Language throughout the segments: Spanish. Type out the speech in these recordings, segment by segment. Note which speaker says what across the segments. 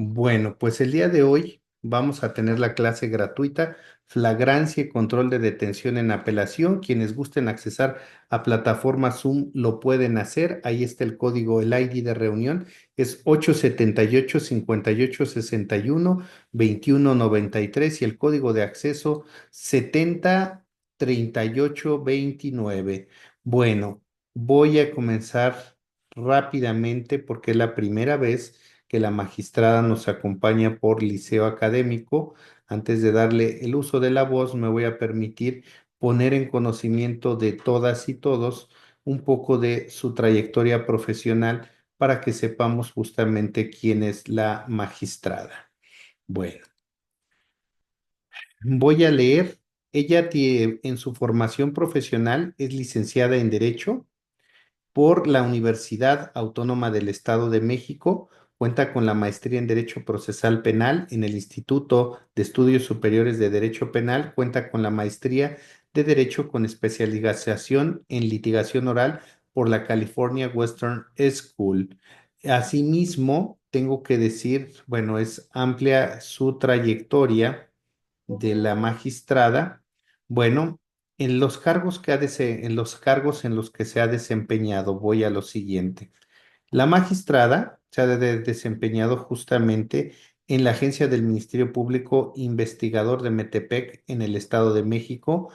Speaker 1: Bueno, pues el día de hoy vamos a tener la clase gratuita Flagrancia y Control de Detención en Apelación. Quienes gusten accesar a plataforma Zoom lo pueden hacer. Ahí está el código, el ID de reunión es 878-5861-2193 y el código de acceso 703829. Bueno, voy a comenzar rápidamente porque es la primera vez que la magistrada nos acompaña por liceo académico. Antes de darle el uso de la voz, me voy a permitir poner en conocimiento de todas y todos un poco de su trayectoria profesional para que sepamos justamente quién es la magistrada. Bueno, voy a leer. Ella tiene, en su formación profesional es licenciada en Derecho por la Universidad Autónoma del Estado de México. Cuenta con la maestría en Derecho Procesal Penal en el Instituto de Estudios Superiores de Derecho Penal. Cuenta con la maestría de Derecho con especialización en litigación oral por la California Western School. Asimismo, tengo que decir, bueno, es amplia su trayectoria de la magistrada. Bueno, en los cargos en los cargos en los que se ha desempeñado, voy a lo siguiente. La magistrada se ha desempeñado justamente en la agencia del Ministerio Público Investigador de Metepec en el Estado de México.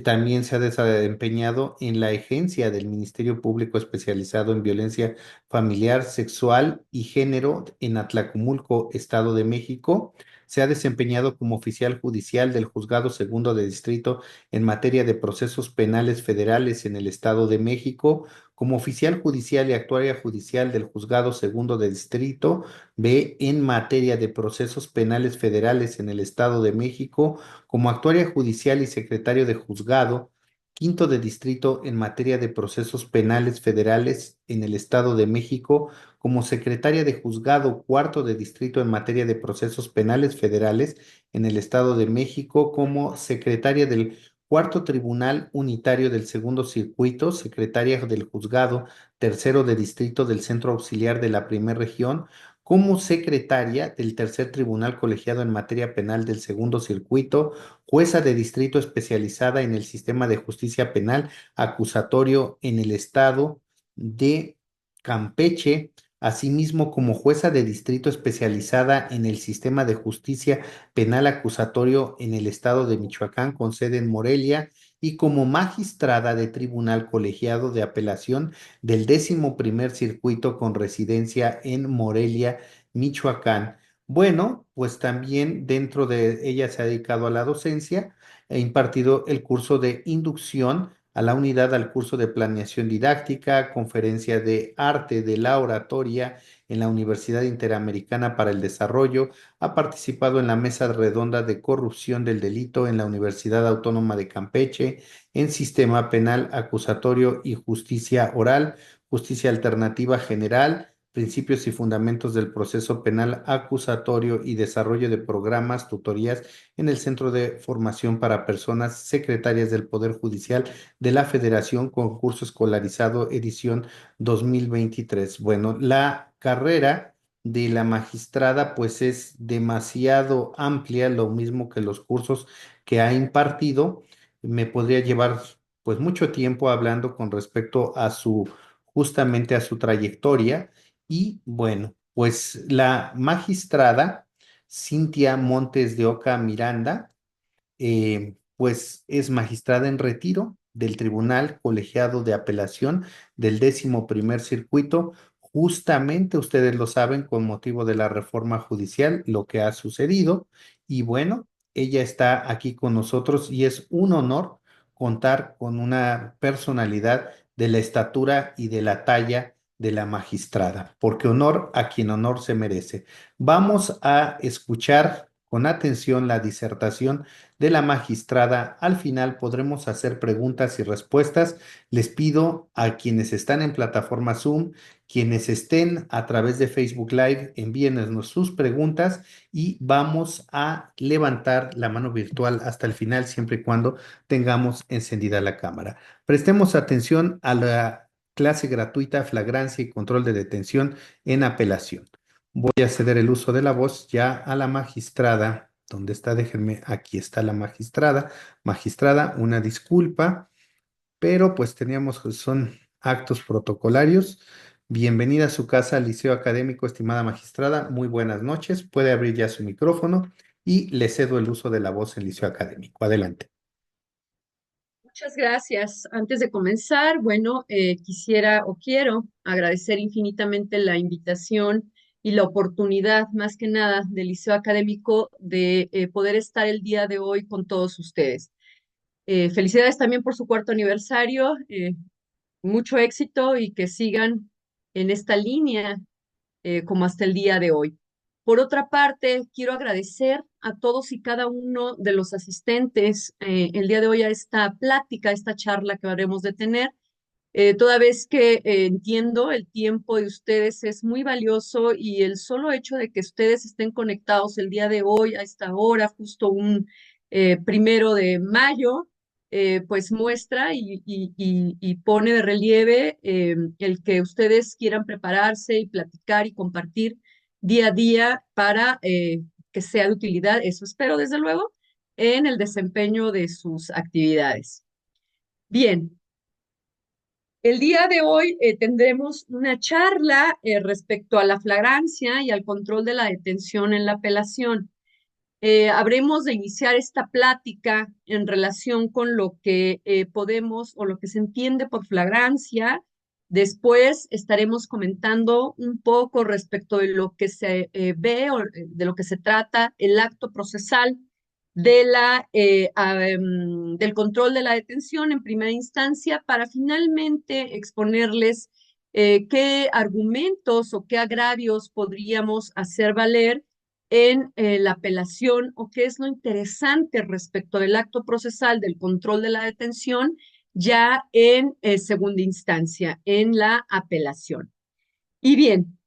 Speaker 1: También se ha desempeñado en la agencia del Ministerio Público especializado en violencia familiar, sexual y género en Atlacomulco, Estado de México. Se ha desempeñado como oficial judicial del Juzgado Segundo de Distrito en materia de procesos penales federales en el Estado de México, como oficial judicial y actuaria judicial del Juzgado Segundo de Distrito B en materia de procesos penales federales en el Estado de México, como actuaria judicial y secretario de Juzgado Quinto de Distrito en materia de procesos penales federales en el Estado de México, como secretaria de Juzgado Cuarto de Distrito en materia de procesos penales federales en el Estado de México, como secretaria del Cuarto Tribunal Unitario del Segundo Circuito, secretaria del Juzgado Tercero de Distrito del Centro Auxiliar de la Primera Región, como secretaria del Tercer Tribunal Colegiado en Materia Penal del Segundo Circuito, jueza de distrito especializada en el sistema de justicia penal acusatorio en el Estado de Campeche, asimismo como jueza de distrito especializada en el sistema de justicia penal acusatorio en el estado de Michoacán con sede en Morelia y como magistrada de tribunal colegiado de apelación del 11º circuito con residencia en Morelia, Michoacán. Bueno, pues también dentro de ella se ha dedicado a la docencia, e impartido el curso de inducción a la unidad al curso de planeación didáctica, conferencia de arte de la oratoria en la Universidad Interamericana para el Desarrollo. Ha participado en la mesa redonda de corrupción del delito en la Universidad Autónoma de Campeche, en sistema penal acusatorio y justicia oral, justicia alternativa general, principios y fundamentos del proceso penal acusatorio y desarrollo de programas, tutorías en el Centro de Formación para Personas Secretarias del Poder Judicial de la Federación, concurso escolarizado edición 2023. Bueno, la carrera de la magistrada pues es demasiado amplia, lo mismo que los cursos que ha impartido. Me podría llevar pues mucho tiempo hablando con respecto a su, justamente a su trayectoria. Y bueno, pues la magistrada Cintia Montes de Oca Miranda, pues es magistrada en retiro del Tribunal Colegiado de Apelación del 11º Circuito. Justamente ustedes lo saben con motivo de la reforma judicial, lo que ha sucedido. Y bueno, ella está aquí con nosotros y es un honor contar con una personalidad de la estatura y de la talla de la magistrada, porque honor a quien honor se merece. Vamos a escuchar con atención la disertación de la magistrada. Al final podremos hacer preguntas y respuestas. Les pido a quienes están en plataforma Zoom, quienes estén a través de Facebook Live, envíenos sus preguntas y vamos a levantar la mano virtual hasta el final, siempre y cuando tengamos encendida la cámara. Prestemos atención a la clase gratuita Flagrancia y Control de Detención en Apelación. Voy a ceder el uso de la voz ya a la magistrada. ¿Dónde está? Déjenme, aquí está la magistrada. Magistrada, una disculpa, pero pues teníamos, son actos protocolarios. Bienvenida a su casa, Liceo Académico, estimada magistrada. Muy buenas noches. Puede abrir ya su micrófono y le cedo el uso de la voz en Liceo Académico. Adelante.
Speaker 2: Muchas gracias. Antes de comenzar, bueno, quisiera o quiero agradecer infinitamente la invitación y la oportunidad, más que nada, del Liceo Académico de poder estar el día de hoy con todos ustedes. Felicidades también por su cuarto aniversario, mucho éxito y que sigan en esta línea como hasta el día de hoy. Por otra parte, quiero agradecer a todos y cada uno de los asistentes el día de hoy a esta plática, a esta charla que habremos de tener. Toda vez que entiendo el tiempo de ustedes es muy valioso y el solo hecho de que ustedes estén conectados el día de hoy a esta hora, justo un 1 de mayo, pues muestra y pone de relieve el que ustedes quieran prepararse y platicar y compartir día a día para que sea de utilidad, eso espero desde luego, en el desempeño de sus actividades. Bien. El día de hoy tendremos una charla respecto a la flagrancia y al control de la detención en la apelación. Habremos de iniciar esta plática en relación con lo que podemos o lo que se entiende por flagrancia. Después estaremos comentando un poco respecto de lo que se ve o de lo que se trata el acto procesal del control de la detención en primera instancia para finalmente exponerles qué argumentos o qué agravios podríamos hacer valer en la apelación o qué es lo interesante respecto del acto procesal del control de la detención ya en segunda instancia, en la apelación. Y bien,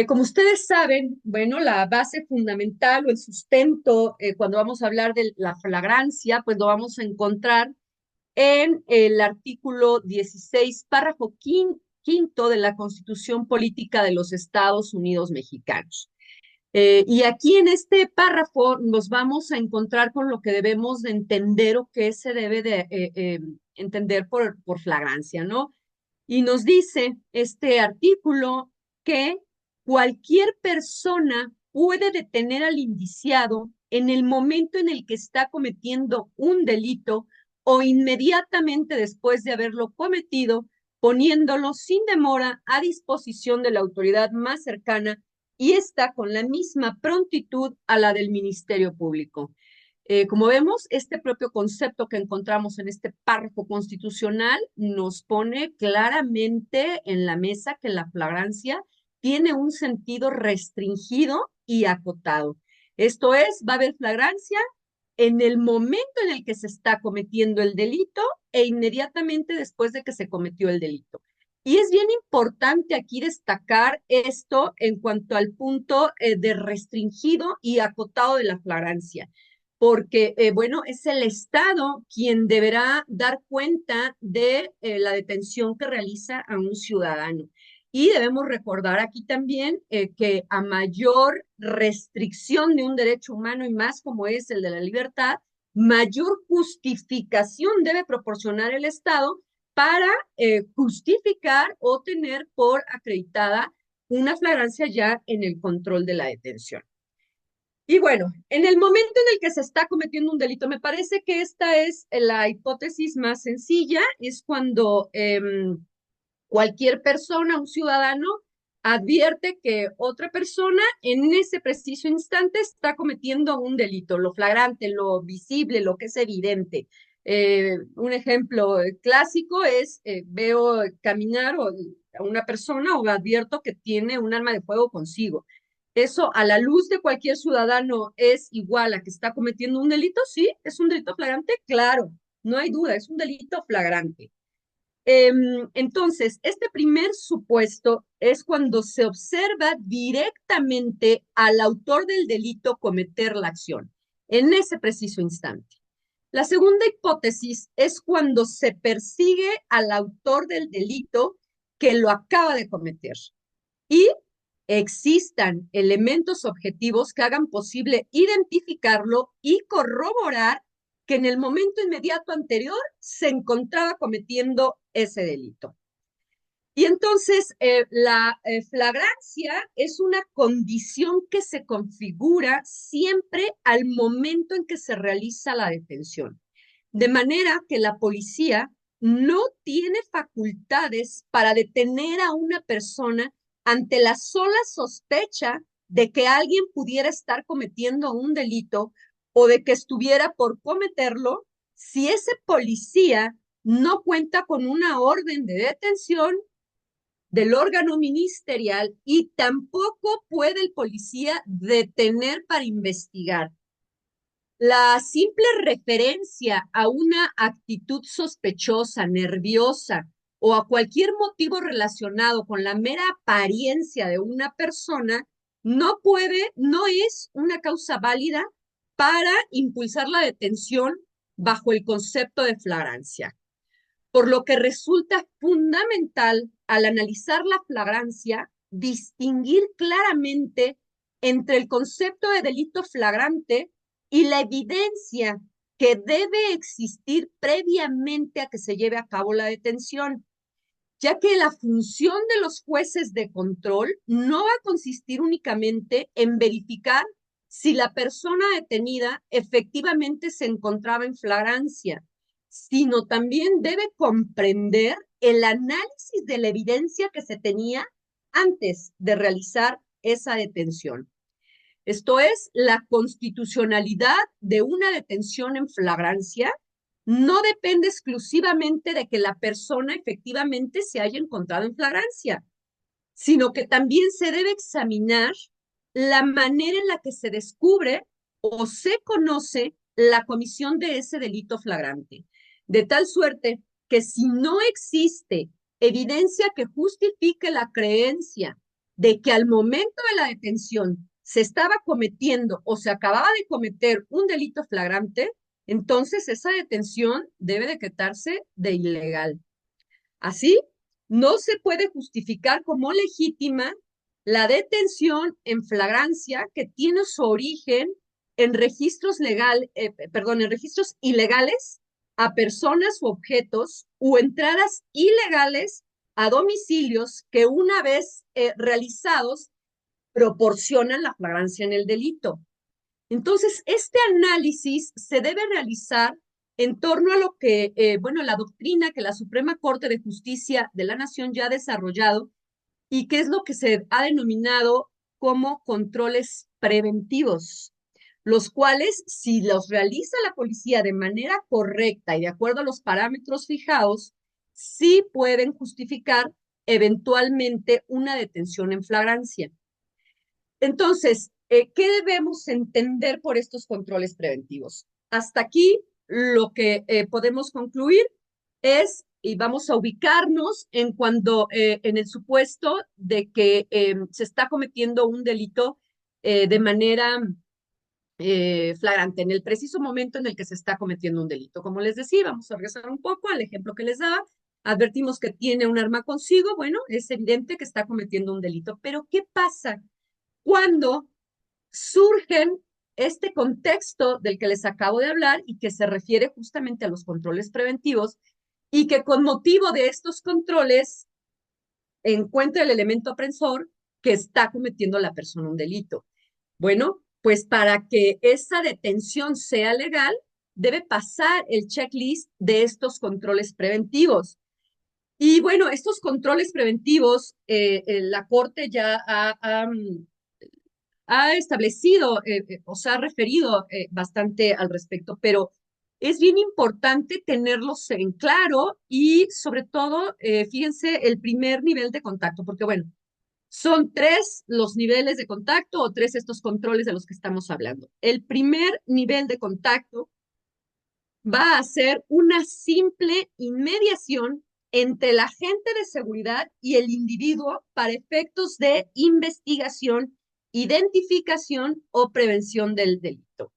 Speaker 2: como ustedes saben, bueno, la base fundamental o el sustento cuando vamos a hablar de la flagrancia, pues lo vamos a encontrar en el artículo 16, párrafo quinto de la Constitución Política de los Estados Unidos Mexicanos. Y aquí en este párrafo nos vamos a encontrar con lo que debemos de entender o qué se debe de entender por flagrancia, ¿no? Y nos dice este artículo que cualquier persona puede detener al indiciado en el momento en el que está cometiendo un delito o inmediatamente después de haberlo cometido, poniéndolo sin demora a disposición de la autoridad más cercana y está con la misma prontitud a la del Ministerio Público. Como vemos, este propio concepto que encontramos en este párrafo constitucional nos pone claramente en la mesa que la flagrancia tiene un sentido restringido y acotado. Esto es, va a haber flagrancia en el momento en el que se está cometiendo el delito e inmediatamente después de que se cometió el delito. Y es bien importante aquí destacar esto en cuanto al punto de restringido y acotado de la flagrancia, porque, bueno, es el Estado quien deberá dar cuenta de la detención que realiza a un ciudadano. Y debemos recordar aquí también que a mayor restricción de un derecho humano y más como es el de la libertad, mayor justificación debe proporcionar el Estado para justificar o tener por acreditada una flagrancia ya en el control de la detención. Y bueno, en el momento en el que se está cometiendo un delito, me parece que esta es la hipótesis más sencilla, es cuando cualquier persona, un ciudadano, advierte que otra persona en ese preciso instante está cometiendo un delito, lo flagrante, lo visible, lo que es evidente. Un ejemplo clásico es, veo caminar a una persona o advierto que tiene un arma de fuego consigo. Eso a la luz de cualquier ciudadano es igual a que está cometiendo un delito, sí, es un delito flagrante, claro, no hay duda, es un delito flagrante. Entonces, este primer supuesto es cuando se observa directamente al autor del delito cometer la acción, en ese preciso instante. La segunda hipótesis es cuando se persigue al autor del delito que lo acaba de cometer. Y existan elementos objetivos que hagan posible identificarlo y corroborar que en el momento inmediato anterior se encontraba cometiendo ese delito. Y entonces la flagrancia es una condición que se configura siempre al momento en que se realiza la detención. De manera que la policía no tiene facultades para detener a una persona ante la sola sospecha de que alguien pudiera estar cometiendo un delito o de que estuviera por cometerlo si ese policía no cuenta con una orden de detención del órgano ministerial y tampoco puede el policía detener para investigar. La simple referencia a una actitud sospechosa, nerviosa o a cualquier motivo relacionado con la mera apariencia de una persona no es una causa válida para impulsar la detención bajo el concepto de flagrancia. Por lo que resulta fundamental al analizar la flagrancia distinguir claramente entre el concepto de delito flagrante y la evidencia que debe existir previamente a que se lleve a cabo la detención, ya que la función de los jueces de control no va a consistir únicamente en verificar si la persona detenida efectivamente se encontraba en flagrancia, sino también debe comprender el análisis de la evidencia que se tenía antes de realizar esa detención. Esto es, la constitucionalidad de una detención en flagrancia no depende exclusivamente de que la persona efectivamente se haya encontrado en flagrancia, sino que también se debe examinar la manera en la que se descubre o se conoce la comisión de ese delito flagrante, de tal suerte que si no existe evidencia que justifique la creencia de que al momento de la detención se estaba cometiendo o se acababa de cometer un delito flagrante, entonces esa detención debe decretarse de ilegal. Así, no se puede justificar como legítima la detención en flagrancia que tiene su origen en en registros ilegales a personas u objetos o entradas ilegales a domicilios que una vez realizados proporcionan la flagrancia en el delito. Entonces, este análisis se debe realizar en torno a lo que, la doctrina que la Suprema Corte de Justicia de la Nación ya ha desarrollado y que es lo que se ha denominado como controles preventivos, los cuales, si los realiza la policía de manera correcta y de acuerdo a los parámetros fijados, sí pueden justificar eventualmente una detención en flagrancia. Entonces, ¿qué debemos entender por estos controles preventivos? Hasta aquí lo que podemos concluir es, y vamos a ubicarnos en el supuesto de que se está cometiendo un delito de manera flagrante, en el preciso momento en el que se está cometiendo un delito. Como les decía, vamos a regresar un poco al ejemplo que les daba. Advertimos que tiene un arma consigo, bueno, es evidente que está cometiendo un delito. Pero ¿qué pasa cuando surgen este contexto del que les acabo de hablar y que se refiere justamente a los controles preventivos y que con motivo de estos controles encuentra el elemento apresor que está cometiendo la persona un delito? Bueno, pues para que esa detención sea legal, debe pasar el checklist de estos controles preventivos. Y bueno, estos controles preventivos, la Corte ya ha establecido o se ha referido bastante al respecto, pero es bien importante tenerlos en claro y sobre todo, fíjense, el primer nivel de contacto, porque bueno, son tres los niveles de contacto o tres estos controles de los que estamos hablando. El primer nivel de contacto va a ser una simple inmediación entre el agente de seguridad y el individuo para efectos de investigación, identificación o prevención del delito.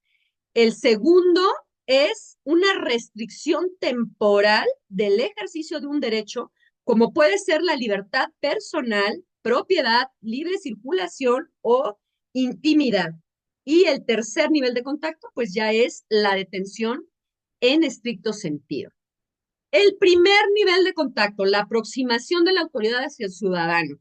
Speaker 2: El segundo es una restricción temporal del ejercicio de un derecho, como puede ser la libertad personal, propiedad, libre circulación o intimidad. Y el tercer nivel de contacto, pues ya es la detención en estricto sentido. El primer nivel de contacto, la aproximación de la autoridad hacia el ciudadano.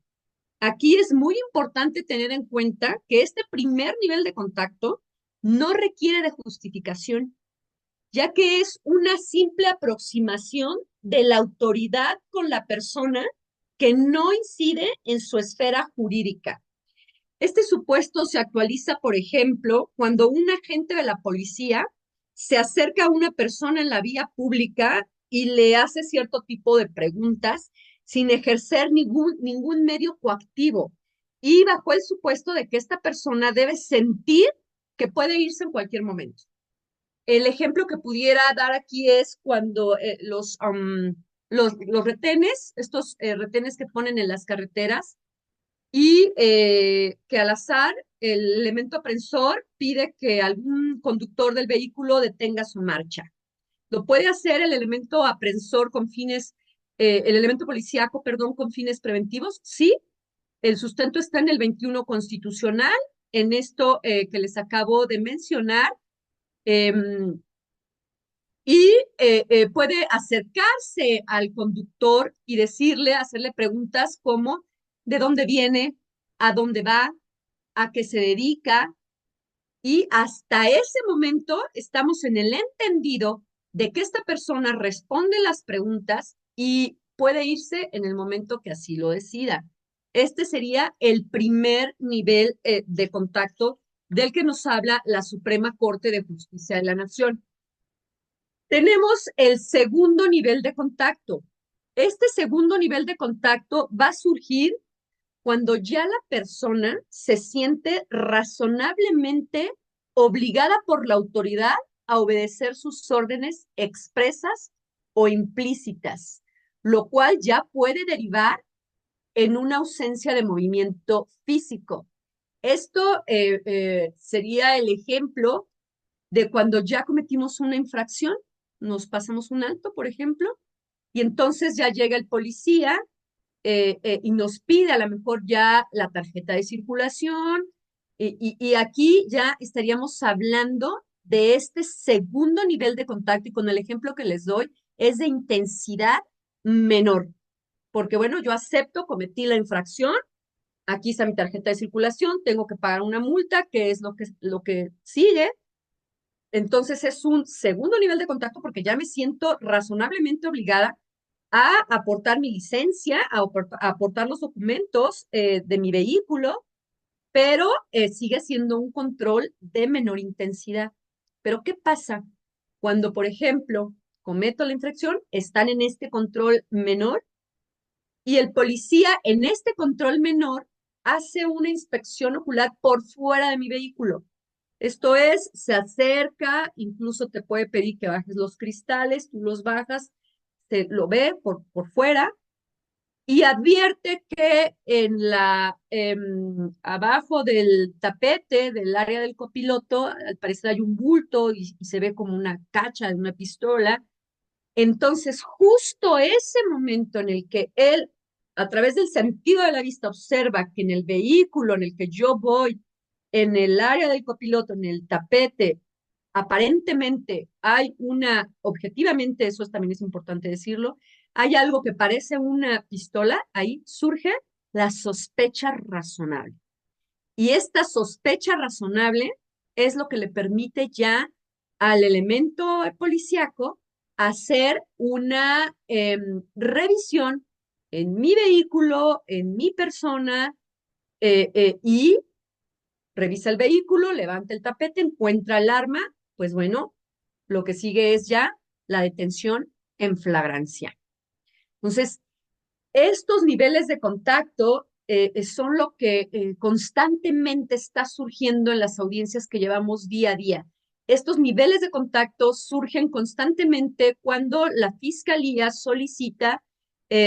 Speaker 2: Aquí es muy importante tener en cuenta que este primer nivel de contacto no requiere de justificación, ya que es una simple aproximación de la autoridad con la persona que no incide en su esfera jurídica. Este supuesto se actualiza, por ejemplo, cuando un agente de la policía se acerca a una persona en la vía pública y le hace cierto tipo de preguntas sin ejercer ningún medio coactivo y bajo el supuesto de que esta persona debe sentir que puede irse en cualquier momento. El ejemplo que pudiera dar aquí es cuando los retenes, estos retenes que ponen en las carreteras, y que al azar el elemento aprensor pide que algún conductor del vehículo detenga su marcha. Lo puede hacer el elemento aprensor con fines, el elemento policíaco, perdón, con fines preventivos. Sí, el sustento está en el 21 constitucional, en esto que les acabo de mencionar. Eh, y puede acercarse al conductor y decirle, hacerle preguntas como de dónde viene, a dónde va, a qué se dedica, y hasta ese momento estamos en el entendido de que esta persona responde las preguntas y puede irse en el momento que así lo decida. Este sería el primer nivel de contacto del que nos habla la Suprema Corte de Justicia de la Nación. Tenemos el segundo nivel de contacto. Este segundo nivel de contacto va a surgir cuando ya la persona se siente razonablemente obligada por la autoridad a obedecer sus órdenes expresas o implícitas, lo cual ya puede derivar en una ausencia de movimiento físico. Esto sería el ejemplo de cuando ya cometimos una infracción, nos pasamos un alto, por ejemplo, y entonces ya llega el policía y nos pide a lo mejor ya la tarjeta de circulación, y aquí ya estaríamos hablando de este segundo nivel de contacto, y con el ejemplo que les doy es de intensidad menor, porque bueno, yo acepto, cometí la infracción, aquí está mi tarjeta de circulación, tengo que pagar una multa, que es lo que sigue. Entonces es un segundo nivel de contacto porque ya me siento razonablemente obligada a aportar mi licencia, a aportar los documentos de mi vehículo, pero sigue siendo un control de menor intensidad. Pero ¿qué pasa cuando, por ejemplo, cometo la infracción, están en este control menor y el policía en este control menor hace una inspección ocular por fuera de mi vehículo? Esto es, se acerca, incluso te puede pedir que bajes los cristales, tú los bajas, se lo ve por fuera y advierte que abajo del tapete del área del copiloto, al parecer hay un bulto y se ve como una cacha de una pistola. Entonces, justo ese momento en el que él, a través del sentido de la vista, observa que en el vehículo en el que yo voy, en el área del copiloto, en el tapete, aparentemente hay objetivamente, eso también es importante decirlo, hay algo que parece una pistola, ahí surge la sospecha razonable. Y esta sospecha razonable es lo que le permite ya al elemento policíaco hacer una revisión en mi vehículo, en mi persona, y revisa el vehículo, levanta el tapete, encuentra el arma, pues bueno, lo que sigue es ya la detención en flagrancia. Entonces, estos niveles de contacto son lo que constantemente está surgiendo en las audiencias que llevamos día a día. Estos niveles de contacto surgen constantemente cuando la fiscalía solicita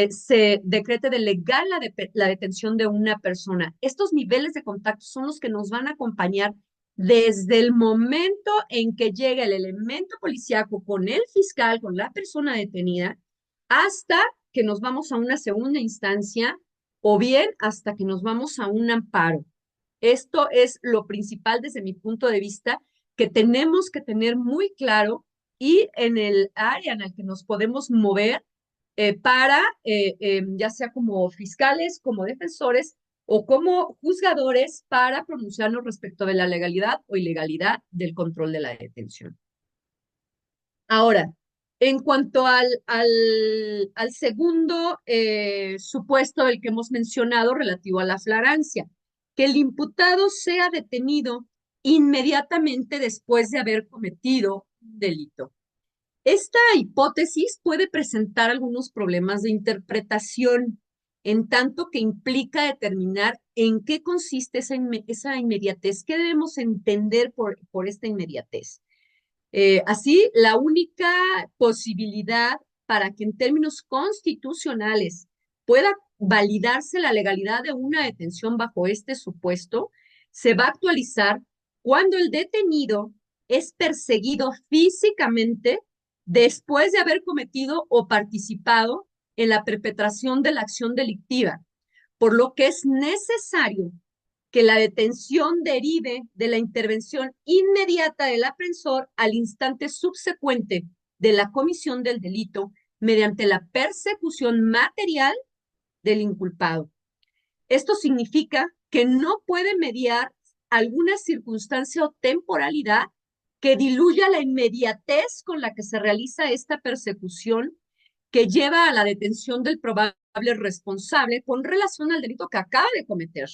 Speaker 2: se decrete de legal la detención de una persona. Estos niveles de contacto son los que nos van a acompañar desde el momento en que llega el elemento policíaco con el fiscal, con la persona detenida, hasta que nos vamos a una segunda instancia o bien hasta que nos vamos a un amparo. Esto es lo principal desde mi punto de vista que tenemos que tener muy claro y en el área en el que nos podemos mover para, ya sea como fiscales, como defensores o como juzgadores, para pronunciarnos respecto de la legalidad o ilegalidad del control de la detención. Ahora, en cuanto al segundo supuesto del que hemos mencionado relativo a la flagrancia, que el imputado sea detenido inmediatamente después de haber cometido un delito. Esta hipótesis puede presentar algunos problemas de interpretación, en tanto que implica determinar en qué consiste esa inmediatez, qué debemos entender por esta inmediatez. Así, la única posibilidad para que en términos constitucionales pueda validarse la legalidad de una detención bajo este supuesto, se va a actualizar cuando el detenido es perseguido físicamente después de haber cometido o participado en la perpetración de la acción delictiva, por lo que es necesario que la detención derive de la intervención inmediata del aprensor al instante subsecuente de la comisión del delito mediante la persecución material del inculpado. Esto significa que no puede mediar alguna circunstancia o temporalidad que diluya la inmediatez con la que se realiza esta persecución que lleva a la detención del probable responsable con relación al delito que acaba de cometer.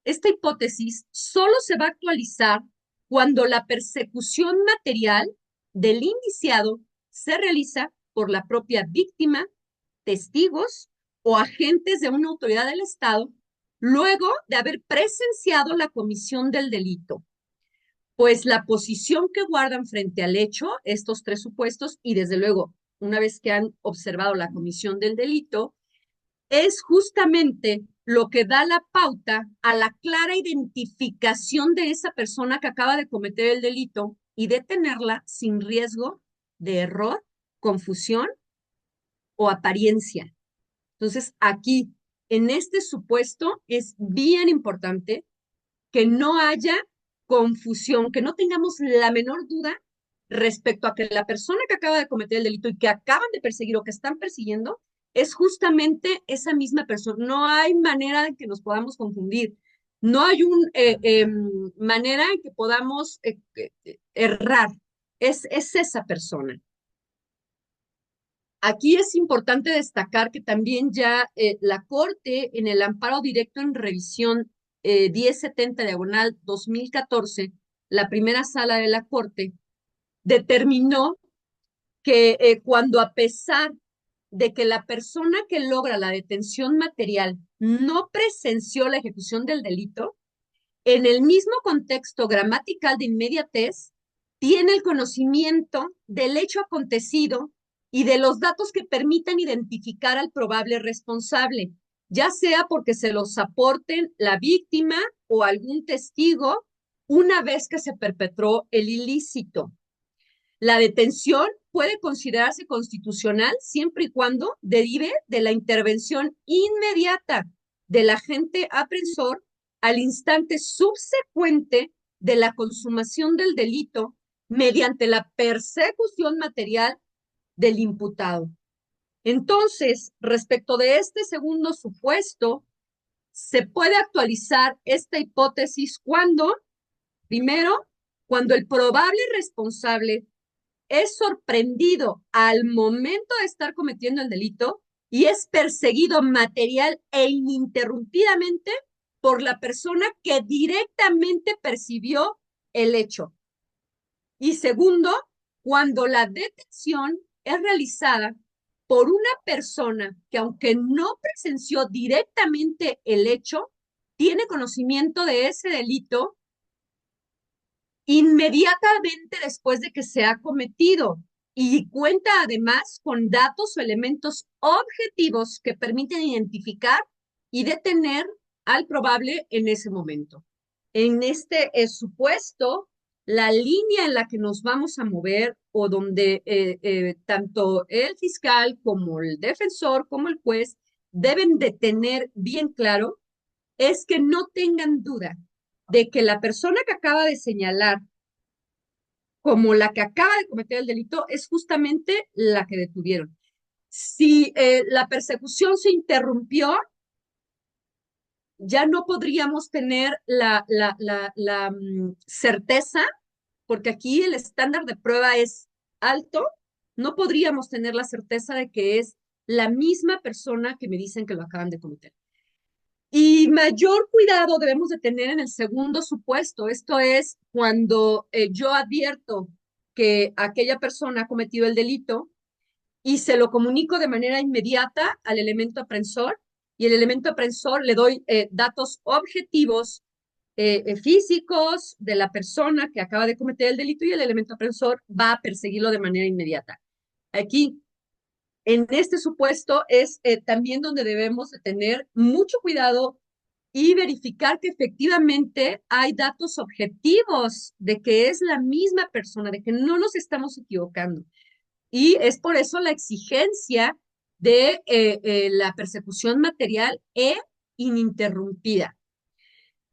Speaker 2: Esta hipótesis solo se va a actualizar cuando la persecución material del indiciado se realiza por la propia víctima, testigos o agentes de una autoridad del Estado, luego de haber presenciado la comisión del delito. Pues la posición que guardan frente al hecho, estos tres supuestos, y desde luego, una vez que han observado la comisión del delito, es justamente lo que da la pauta a la clara identificación de esa persona que acaba de cometer el delito y detenerla sin riesgo de error, confusión o apariencia. Entonces, aquí, en este supuesto, es bien importante que no haya confusión, que no tengamos la menor duda respecto a que la persona que acaba de cometer el delito y que acaban de perseguir o que están persiguiendo es justamente esa misma persona. No hay manera de que nos podamos confundir. No hay una manera en que podamos errar. Es esa persona. Aquí es importante destacar que también ya la Corte, en el amparo directo en revisión 1070 diagonal 2014, la primera sala de la Corte, determinó que cuando a pesar de que la persona que logra la detención material no presenció la ejecución del delito, en el mismo contexto gramatical de inmediatez, tiene el conocimiento del hecho acontecido y de los datos que permitan identificar al probable responsable, ya sea porque se los aporten la víctima o algún testigo una vez que se perpetró el ilícito. La detención puede considerarse constitucional siempre y cuando derive de la intervención inmediata del agente aprensor al instante subsecuente de la consumación del delito mediante la persecución material del imputado. Entonces, respecto de este segundo supuesto, se puede actualizar esta hipótesis cuando, primero, cuando el probable responsable es sorprendido al momento de estar cometiendo el delito y es perseguido material e ininterrumpidamente por la persona que directamente percibió el hecho. Y segundo, cuando la detención es realizada por una persona que, aunque no presenció directamente el hecho, tiene conocimiento de ese delito inmediatamente después de que se ha cometido y cuenta además con datos o elementos objetivos que permiten identificar y detener al probable en ese momento. En este supuesto, la línea en la que nos vamos a mover o donde tanto el fiscal como el defensor como el juez deben de tener bien claro es que no tengan duda de que la persona que acaba de señalar como la que acaba de cometer el delito es justamente la que detuvieron. Si la persecución se interrumpió, ya no podríamos tener la certeza, porque aquí el estándar de prueba es alto, no podríamos tener la certeza de que es la misma persona que me dicen que lo acaban de cometer. Y mayor cuidado debemos de tener en el segundo supuesto. Esto es cuando yo advierto que aquella persona ha cometido el delito y se lo comunico de manera inmediata al elemento aprensor y el elemento aprensor le doy datos objetivos físicos de la persona que acaba de cometer el delito y el elemento aprensor va a perseguirlo de manera inmediata. Aquí en este supuesto es también donde debemos de tener mucho cuidado y verificar que efectivamente hay datos objetivos de que es la misma persona, de que no nos estamos equivocando. Y es por eso la exigencia de la persecución material e ininterrumpida.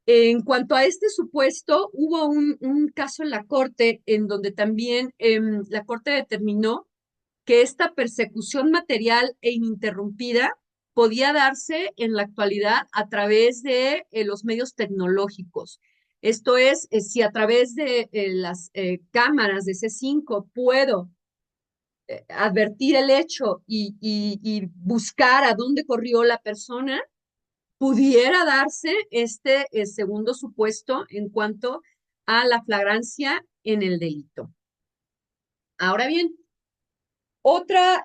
Speaker 2: En cuanto a este supuesto, hubo un caso en la Corte en donde también la Corte determinó que esta persecución material e ininterrumpida podía darse en la actualidad a través de los medios tecnológicos. Esto es, si a través de las cámaras de C5 puedo advertir el hecho y buscar a dónde corrió la persona, pudiera darse este segundo supuesto en cuanto a la flagrancia en el delito. Ahora bien, otra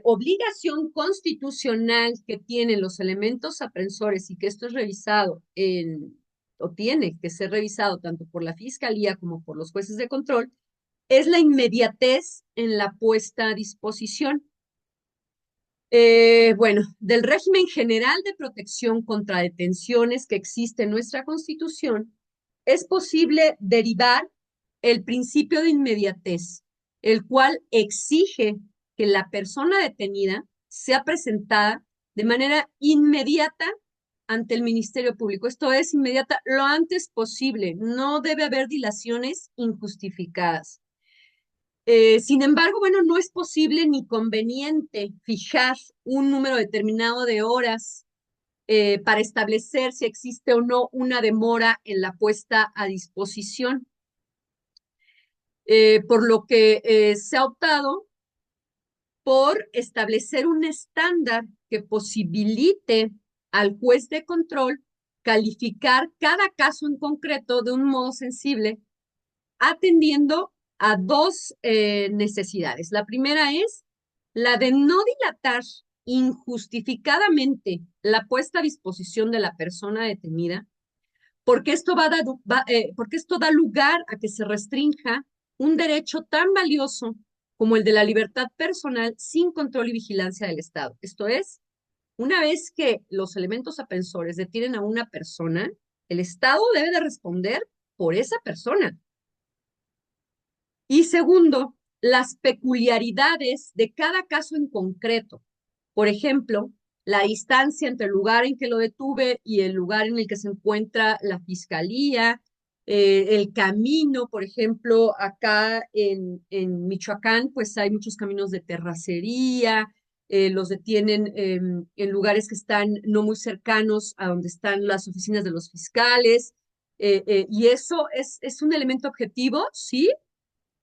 Speaker 2: obligación constitucional que tienen los elementos aprensores y que esto es revisado o tiene que ser revisado tanto por la Fiscalía como por los jueces de control, es la inmediatez en la puesta a disposición. Bueno, del régimen general de protección contra detenciones que existe en nuestra Constitución, es posible derivar el principio de inmediatez, el cual exige que la persona detenida sea presentada de manera inmediata ante el Ministerio Público. Esto es inmediata lo antes posible. No debe haber dilaciones injustificadas. Sin embargo, bueno, no es posible ni conveniente fijar un número determinado de horas para establecer si existe o no una demora en la puesta a disposición, por lo que se ha optado por establecer un estándar que posibilite al juez de control calificar cada caso en concreto de un modo sensible, atendiendo a dos necesidades. La primera es la de no dilatar injustificadamente la puesta a disposición de la persona detenida, porque porque esto da lugar a que se restrinja un derecho tan valioso como el de la libertad personal sin control y vigilancia del Estado. Esto es, una vez que los elementos aprensores detienen a una persona, el Estado debe de responder por esa persona. Y segundo, las peculiaridades de cada caso en concreto. Por ejemplo, la distancia entre el lugar en que lo detuve y el lugar en el que se encuentra la fiscalía, el camino, por ejemplo, acá en Michoacán, pues hay muchos caminos de terracería, los detienen en lugares que están no muy cercanos a donde están las oficinas de los fiscales, y eso es un elemento objetivo, sí,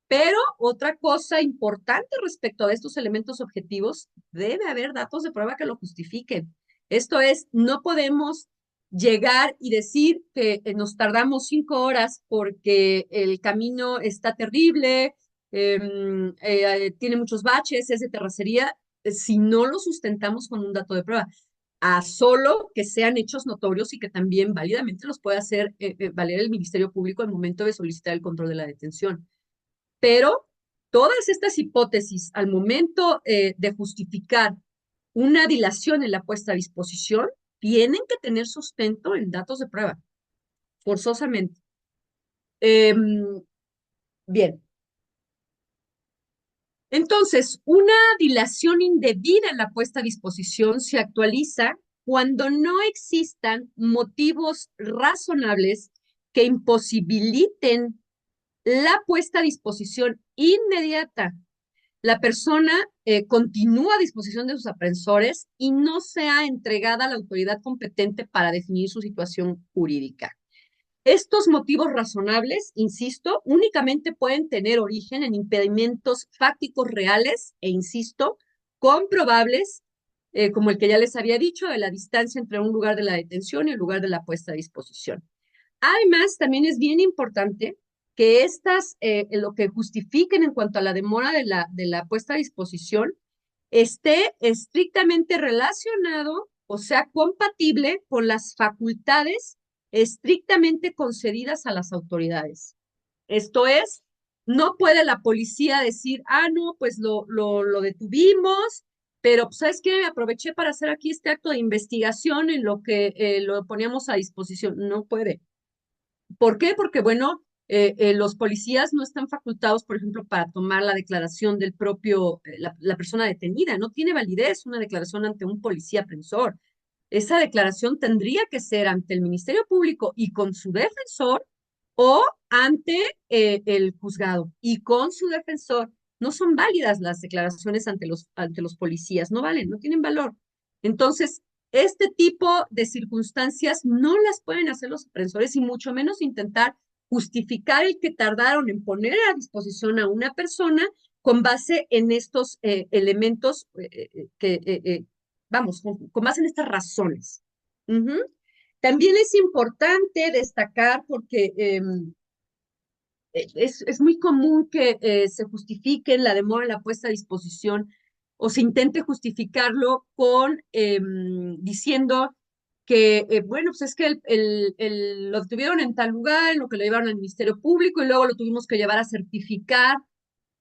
Speaker 2: pero otra cosa importante respecto a estos elementos objetivos, debe haber datos de prueba que lo justifiquen. Esto es, no podemos llegar y decir que nos tardamos 5 horas porque el camino está terrible, tiene muchos baches, es de terracería, si no lo sustentamos con un dato de prueba, a solo que sean hechos notorios y que también válidamente los pueda hacer valer el Ministerio Público al momento de solicitar el control de la detención. Pero todas estas hipótesis al momento de justificar una dilación en la puesta a disposición tienen que tener sustento en datos de prueba, forzosamente. Eh, bien, Entonces, una dilación indebida en la puesta a disposición se actualiza cuando no existan motivos razonables que imposibiliten la puesta a disposición inmediata. La persona continúa a disposición de sus aprensores y no sea entregada a la autoridad competente para definir su situación jurídica. Estos motivos razonables, insisto, únicamente pueden tener origen en impedimentos fácticos reales e, insisto, comprobables, como el que ya les había dicho, de la distancia entre un lugar de la detención y el lugar de la puesta a disposición. Además, también es bien importante que estas, lo que justifiquen en cuanto a la demora de la puesta a disposición, esté estrictamente relacionado o sea compatible con las facultades estrictamente concedidas a las autoridades. Esto es, no puede la policía decir, ah, no, pues lo detuvimos, pero pues, ¿sabes qué? Aproveché para hacer aquí este acto de investigación en lo que lo poníamos a disposición. No puede. ¿Por qué? Porque, bueno, los policías no están facultados, por ejemplo, para tomar la declaración del propio, la persona detenida. No tiene validez una declaración ante un policía apresor. Esa declaración tendría que ser ante el Ministerio Público y con su defensor o ante el juzgado y con su defensor. No son válidas las declaraciones ante los policías, no valen, no tienen valor. Entonces, este tipo de circunstancias no las pueden hacer los aprensores y mucho menos intentar justificar el que tardaron en poner a disposición a una persona con base en estos elementos vamos, con base en estas razones. Ujú. También es importante destacar porque es muy común que se justifique la demora en la puesta a disposición o se intente justificarlo con diciendo que, bueno, pues es que lo detuvieron en tal lugar, en lo que lo llevaron al Ministerio Público y luego lo tuvimos que llevar a certificar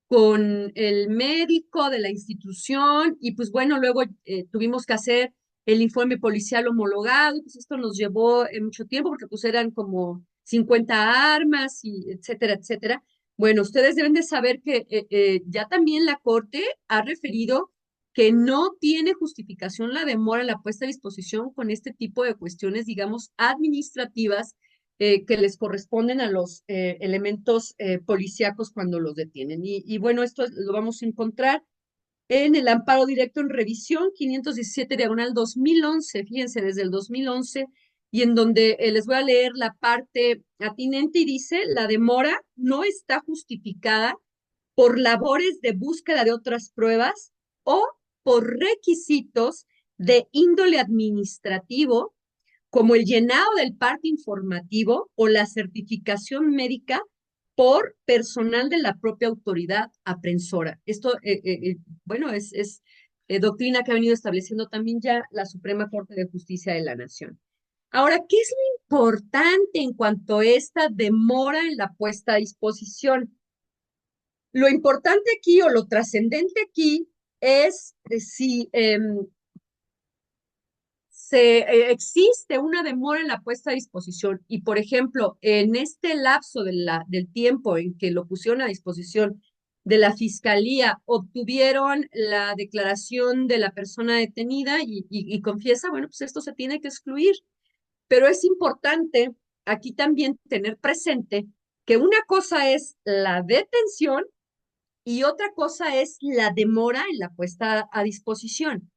Speaker 2: con el médico de la institución y pues bueno, luego tuvimos que hacer el informe policial homologado, pues esto nos llevó mucho tiempo porque pues eran como 50 armas y etcétera, etcétera. Bueno, ustedes deben de saber que ya también la Corte ha referido que no tiene justificación la demora en la puesta a disposición con este tipo de cuestiones, digamos, administrativas que les corresponden a los elementos policíacos cuando los detienen. Y bueno, esto lo vamos a encontrar en el amparo directo en revisión 517 diagonal 2011, fíjense, desde el 2011, y en donde les voy a leer la parte atinente y dice, la demora no está justificada por labores de búsqueda de otras pruebas o por requisitos de índole administrativo como el llenado del parte informativo o la certificación médica por personal de la propia autoridad aprensora. Esto, bueno, es doctrina que ha venido estableciendo también ya la Suprema Corte de Justicia de la Nación. Ahora, ¿qué es lo importante en cuanto a esta demora en la puesta a disposición? Lo importante aquí o lo trascendente aquí es si existe una demora en la puesta a disposición y, por ejemplo, en este lapso del tiempo en que lo pusieron a disposición de la fiscalía, obtuvieron la declaración de la persona detenida y confiesa, bueno, pues esto se tiene que excluir. Pero es importante aquí también tener presente que una cosa es la detención y otra cosa es la demora en la puesta a disposición.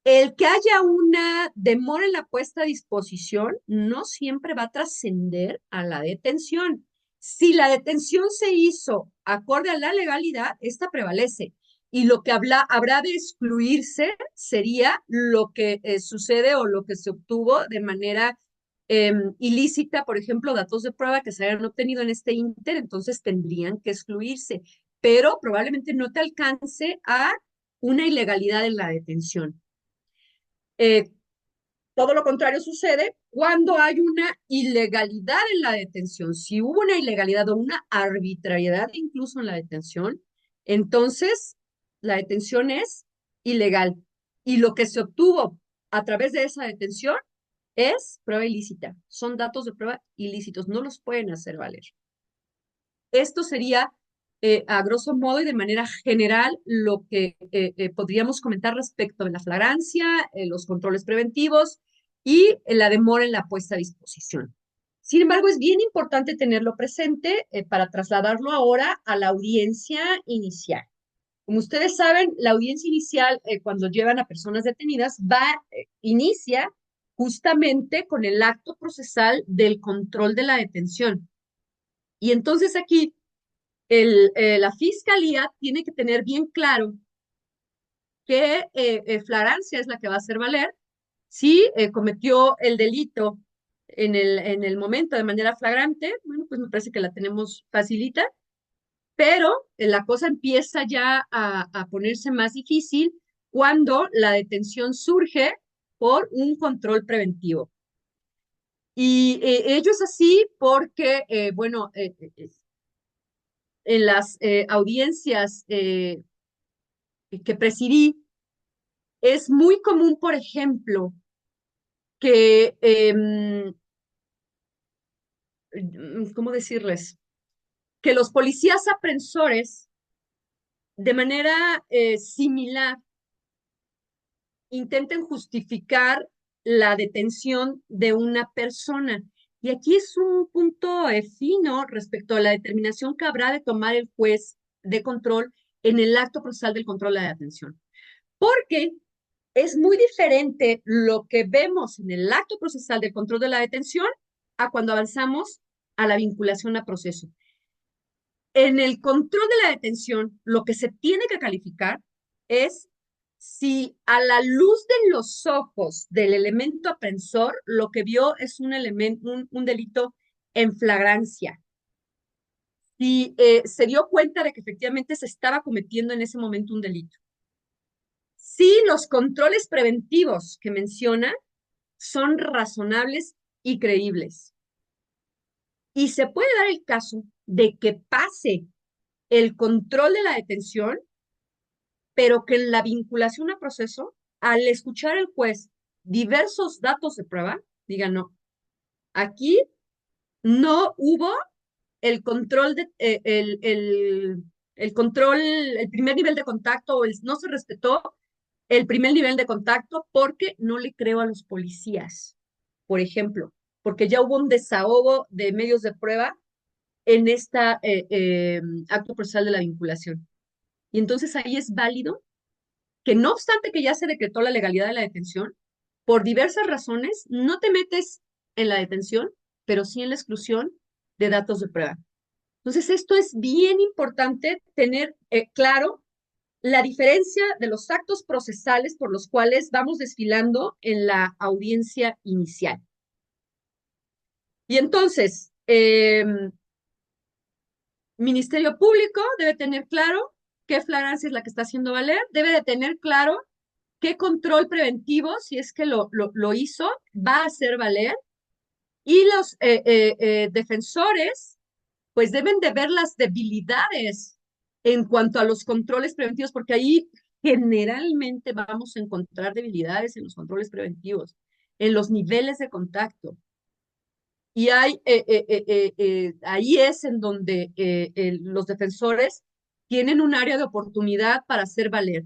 Speaker 2: El que haya una demora en la puesta a disposición no siempre va a trascender a la detención. Si la detención se hizo acorde a la legalidad, esta prevalece. Y lo que habrá de excluirse sería lo que sucede o lo que se obtuvo de manera ilícita, por ejemplo, datos de prueba que se hayan obtenido en este inter, entonces tendrían que excluirse, pero probablemente no te alcance a una ilegalidad en la detención. Eh, todo lo contrario sucede cuando hay una ilegalidad en la detención. Si hubo una ilegalidad o una arbitrariedad incluso en la detención, entonces la detención es ilegal. Y lo que se obtuvo a través de esa detención es prueba ilícita. Son datos de prueba ilícitos, no los pueden hacer valer. Esto sería a grosso modo y de manera general lo que podríamos comentar respecto de la flagrancia, los controles preventivos y la demora en la puesta a disposición. Sin embargo, es bien importante tenerlo presente para trasladarlo ahora a la audiencia inicial. Como ustedes saben, la audiencia inicial, cuando llevan a personas detenidas, inicia justamente con el acto procesal del control de la detención. Y entonces aquí la fiscalía tiene que tener bien claro que flagrancia es la que va a hacer valer si cometió el delito en el momento de manera flagrante. Bueno, pues me parece que la tenemos facilita, pero la cosa empieza ya a ponerse más difícil cuando la detención surge por un control preventivo. Y ello es así porque, bueno, en las audiencias que presidí, es muy común, por ejemplo, que, ¿cómo decirles? Que los policías aprensores, de manera similar, intenten justificar la detención de una persona. Y aquí es un punto fino respecto a la determinación que habrá de tomar el juez de control en el acto procesal del control de la detención. Porque es muy diferente lo que vemos en el acto procesal del control de la detención a cuando avanzamos a la vinculación a proceso. En el control de la detención, lo que se tiene que calificar es si a la luz de los ojos del elemento aprensor, lo que vio es un delito en flagrancia. Si se dio cuenta de que efectivamente se estaba cometiendo en ese momento un delito. Si los controles preventivos que menciona son razonables y creíbles. Y se puede dar el caso de que pase el control de la detención, pero que en la vinculación a proceso, al escuchar el juez diversos datos de prueba, diga no, aquí no hubo el control el control, el primer nivel de contacto, o no se respetó el primer nivel de contacto porque no le creo a los policías, por ejemplo, porque ya hubo un desahogo de medios de prueba en esta acto procesal de la vinculación. Y entonces ahí es válido que no obstante que ya se decretó la legalidad de la detención, por diversas razones no te metes en la detención, pero sí en la exclusión de datos de prueba. Entonces, esto es bien importante tener claro la diferencia de los actos procesales por los cuales vamos desfilando en la audiencia inicial. Y entonces, Ministerio Público debe tener claro qué flagrancia es la que está haciendo valer, debe de tener claro qué control preventivo, si es que lo hizo, va a hacer valer. Y los defensores, pues deben de ver las debilidades en cuanto a los controles preventivos, porque ahí generalmente vamos a encontrar debilidades en los controles preventivos, en los niveles de contacto. Y ahí es en donde los defensores tienen un área de oportunidad para hacer valer.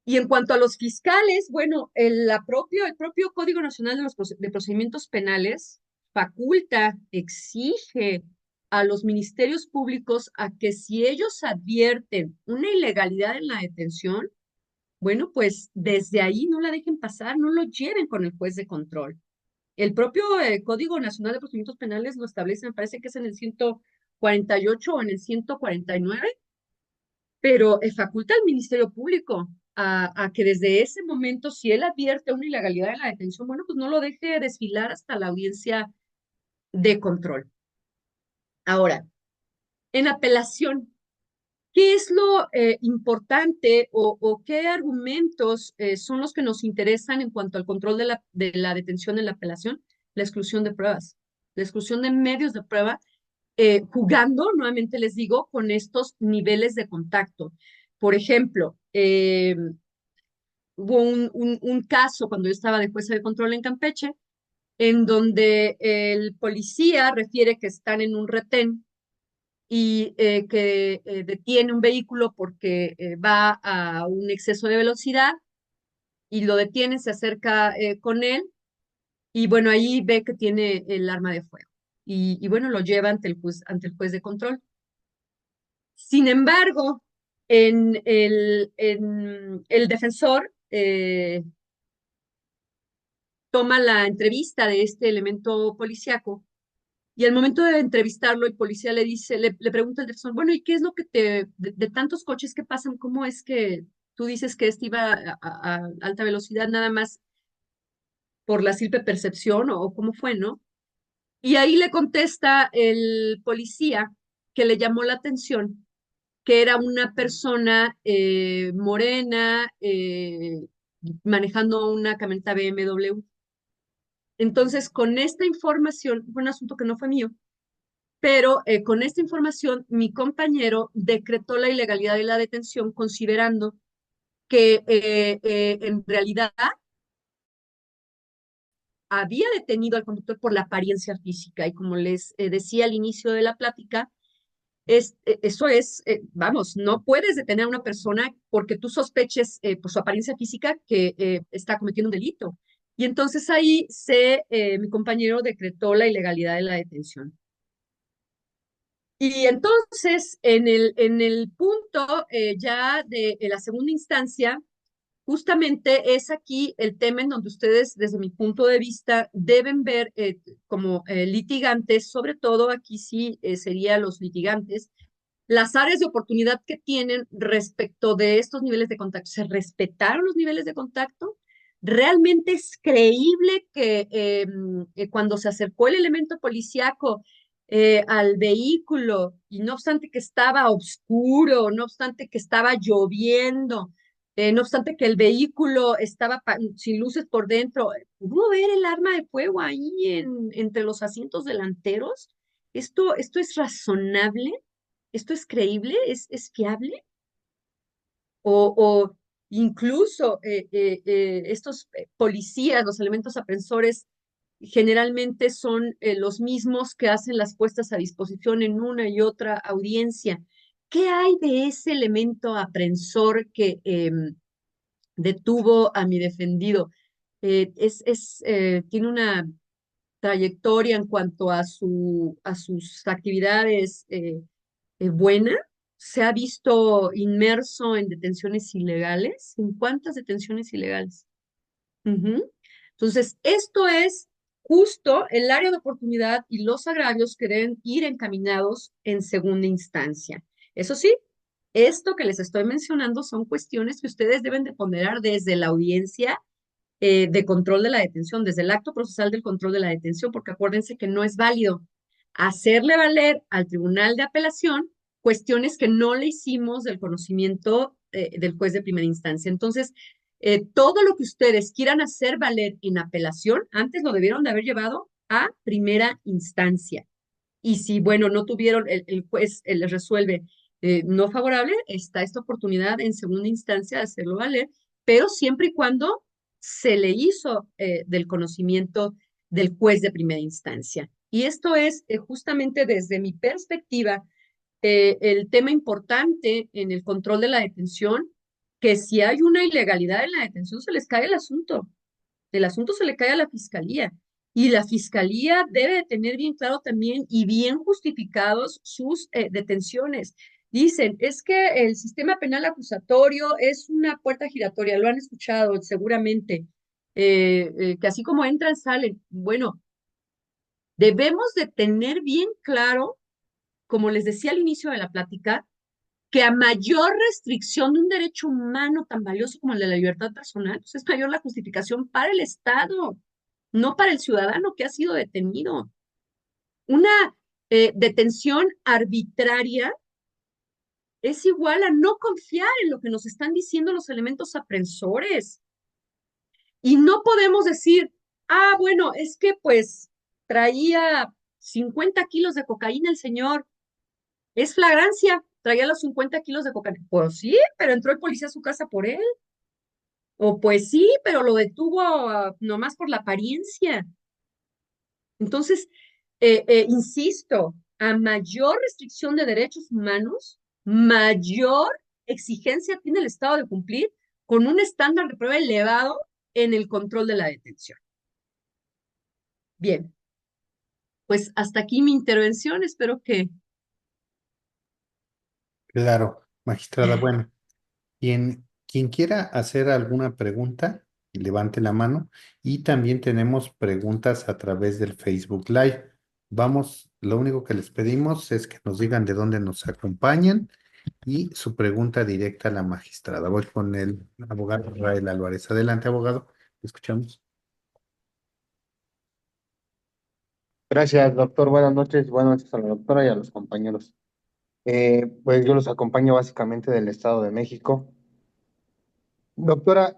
Speaker 2: Y en cuanto a los fiscales, bueno, el propio Código Nacional de Procedimientos Penales faculta, exige a los ministerios públicos a que si ellos advierten una ilegalidad en la detención, bueno, pues desde ahí no la dejen pasar, no lo lleven con el juez de control. El propio Código Nacional de Procedimientos Penales lo establece, me parece que es en el 148 o en el 149, pero faculta al Ministerio Público a que desde ese momento, si él advierte una ilegalidad en la detención, bueno, pues no lo deje desfilar hasta la audiencia de control. Ahora, en apelación, ¿qué es lo importante o qué argumentos son los que nos interesan en cuanto al control de la detención en la apelación? La exclusión de pruebas, la exclusión de medios de prueba, jugando, nuevamente les digo, con estos niveles de contacto. Por ejemplo, hubo un caso cuando yo estaba de jueza de control en Campeche, en donde el policía refiere que están en un retén y que detiene un vehículo porque va a un exceso de velocidad y lo detiene, se acerca con él y bueno, ahí ve que tiene el arma de fuego y bueno, lo lleva ante el juez de control. Sin embargo, el defensor toma la entrevista de este elemento policíaco y al momento de entrevistarlo, el policía le dice, le pregunta al defensor, bueno, ¿y qué es lo que de tantos coches que pasan, cómo es que tú dices que este iba a alta velocidad nada más por la simple percepción o cómo fue, ¿no? Y ahí le contesta el policía que le llamó la atención que era una persona morena manejando una camioneta BMW. Entonces, con esta información, fue un asunto que no fue mío, pero con esta información, mi compañero decretó la ilegalidad de la detención considerando que en realidad había detenido al conductor por la apariencia física y como les decía al inicio de la plática, eso es, vamos, no puedes detener a una persona porque tú sospeches por su apariencia física que está cometiendo un delito. Y entonces ahí mi compañero decretó la ilegalidad de la detención. Y entonces, en el punto ya de la segunda instancia, justamente es aquí el tema en donde ustedes, desde mi punto de vista, deben ver como litigantes, sobre todo aquí sí serían los litigantes, las áreas de oportunidad que tienen respecto de estos niveles de contacto. ¿Se respetaron los niveles de contacto? ¿Realmente es creíble que cuando se acercó el elemento policíaco al vehículo y no obstante que estaba oscuro, no obstante que estaba lloviendo, no obstante que el vehículo estaba sin luces por dentro, pudo ver el arma de fuego ahí entre los asientos delanteros? ¿Esto es razonable? ¿Esto es creíble? ¿Es fiable? O incluso estos policías, los elementos aprensores, generalmente son los mismos que hacen las puestas a disposición en una y otra audiencia. ¿Qué hay de ese elemento aprensor que detuvo a mi defendido? Tiene una trayectoria en cuanto a sus actividades buena, se ha visto inmerso en detenciones ilegales. ¿En cuántas detenciones ilegales? Ujú. Entonces, esto es justo el área de oportunidad y los agravios que deben ir encaminados en segunda instancia. Eso sí, esto que les estoy mencionando son cuestiones que ustedes deben de ponderar desde la audiencia de control de la detención, desde el acto procesal del control de la detención, porque acuérdense que no es válido hacerle valer al tribunal de apelación cuestiones que no le hicimos del conocimiento del juez de primera instancia. Entonces, todo lo que ustedes quieran hacer valer en apelación, antes lo debieron de haber llevado a primera instancia. Y si, bueno, no tuvieron, el juez les resuelve no favorable, está esta oportunidad en segunda instancia de hacerlo valer, pero siempre y cuando se le hizo del conocimiento del juez de primera instancia. Y esto es justamente desde mi perspectiva el tema importante en el control de la detención, que si hay una ilegalidad en la detención se les cae el asunto se le cae a la fiscalía. Y la fiscalía debe de tener bien claro también y bien justificados sus detenciones. Dicen, es que el sistema penal acusatorio es una puerta giratoria, lo han escuchado seguramente, que así como entran, salen. Bueno, debemos de tener bien claro, como les decía al inicio de la plática, que a mayor restricción de un derecho humano tan valioso como el de la libertad personal, pues es mayor la justificación para el Estado, no para el ciudadano que ha sido detenido. Una detención arbitraria es igual a no confiar en lo que nos están diciendo los elementos aprensores. Y no podemos decir, ah, bueno, es que pues traía 50 kilos de cocaína el señor, es flagrancia, traía los 50 kilos de cocaína. Pues sí, pero entró el policía a su casa por él. O pues sí, pero lo detuvo nomás por la apariencia. Entonces, insisto, a mayor restricción de derechos humanos, mayor exigencia tiene el Estado de cumplir con un estándar de prueba elevado en el control de la detención. Bien, pues hasta aquí mi intervención. Espero que...
Speaker 1: Claro, magistrada. Bueno, quien quiera hacer alguna pregunta, levante la mano. Y también tenemos preguntas a través del Facebook Live. Vamos, lo único que les pedimos es que nos digan de dónde nos acompañan y su pregunta directa a la magistrada. Voy con el abogado Rafael Álvarez. Adelante, abogado. Escuchamos.
Speaker 3: Gracias, doctor. Buenas noches a la doctora y a los compañeros. Pues yo los acompaño básicamente del Estado de México. Doctora,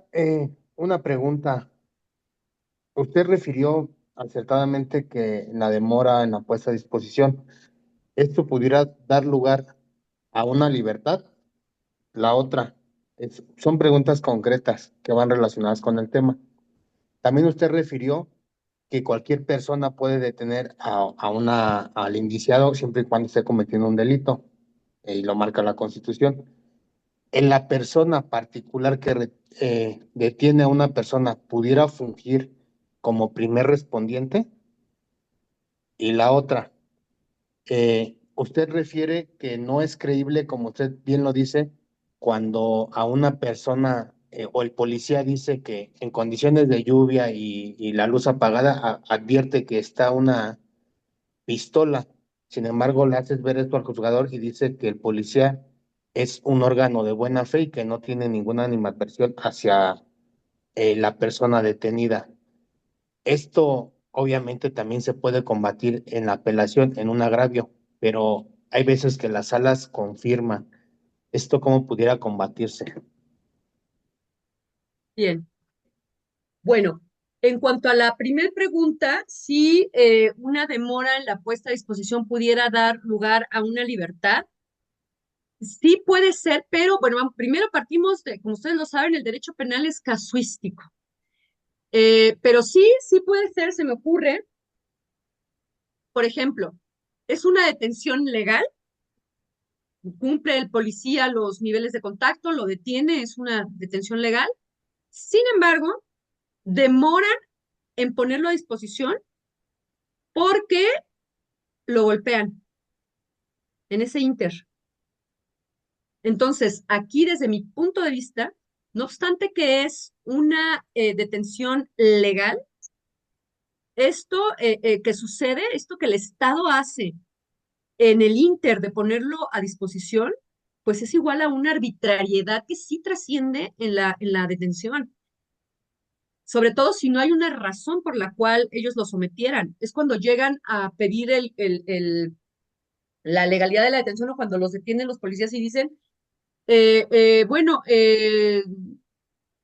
Speaker 3: una pregunta. Usted refirió acertadamente que la demora en la puesta a disposición, esto pudiera dar lugar a una libertad. La otra, son preguntas concretas que van relacionadas con el tema. También usted refirió que cualquier persona puede detener al indiciado siempre y cuando esté cometiendo un delito, y lo marca la Constitución. En la persona particular que detiene a una persona, ¿pudiera fungir como primer respondiente? Y la otra, usted refiere que no es creíble, como usted bien lo dice, cuando a una persona o el policía dice que en condiciones de lluvia y la luz apagada advierte que está una pistola. Sin embargo, le haces ver esto al juzgador y dice que el policía es un órgano de buena fe y que no tiene ninguna animadversión hacia la persona detenida. Esto obviamente también se puede combatir en la apelación, en un agravio, pero hay veces que las salas confirman. ¿Esto cómo pudiera combatirse?
Speaker 2: Bien, bueno, en cuanto a la primera pregunta, si una demora en la puesta a disposición pudiera dar lugar a una libertad, sí puede ser, pero bueno, primero partimos de, como ustedes lo saben, el derecho penal es casuístico. Pero sí, sí puede ser, se me ocurre, por ejemplo, es una detención legal, cumple el policía los niveles de contacto, lo detiene, es una detención legal. Sin embargo, demoran en ponerlo a disposición porque lo golpean en ese inter. Entonces, aquí desde mi punto de vista, no obstante que es una detención legal, esto que sucede, esto que el Estado hace en el inter de ponerlo a disposición, pues es igual a una arbitrariedad que sí trasciende en la detención. Sobre todo si no hay una razón por la cual ellos lo sometieran. Es cuando llegan a pedir la legalidad de la detención o cuando los detienen los policías y dicen, bueno,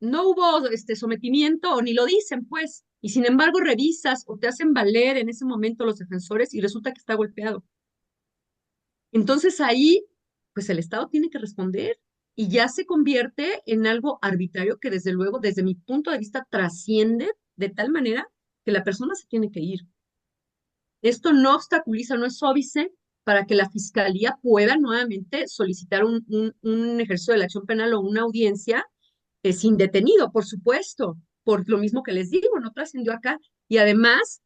Speaker 2: no hubo este sometimiento o ni lo dicen, pues, y sin embargo revisas o te hacen valer en ese momento los defensores y resulta que está golpeado. Entonces ahí, pues el Estado tiene que responder y ya se convierte en algo arbitrario que desde luego, desde mi punto de vista, trasciende de tal manera que la persona se tiene que ir. Esto no obstaculiza, no es óbice para que la fiscalía pueda nuevamente solicitar un ejercicio de la acción penal o una audiencia sin detenido, por supuesto, por lo mismo que les digo, no trascendió acá. Y además,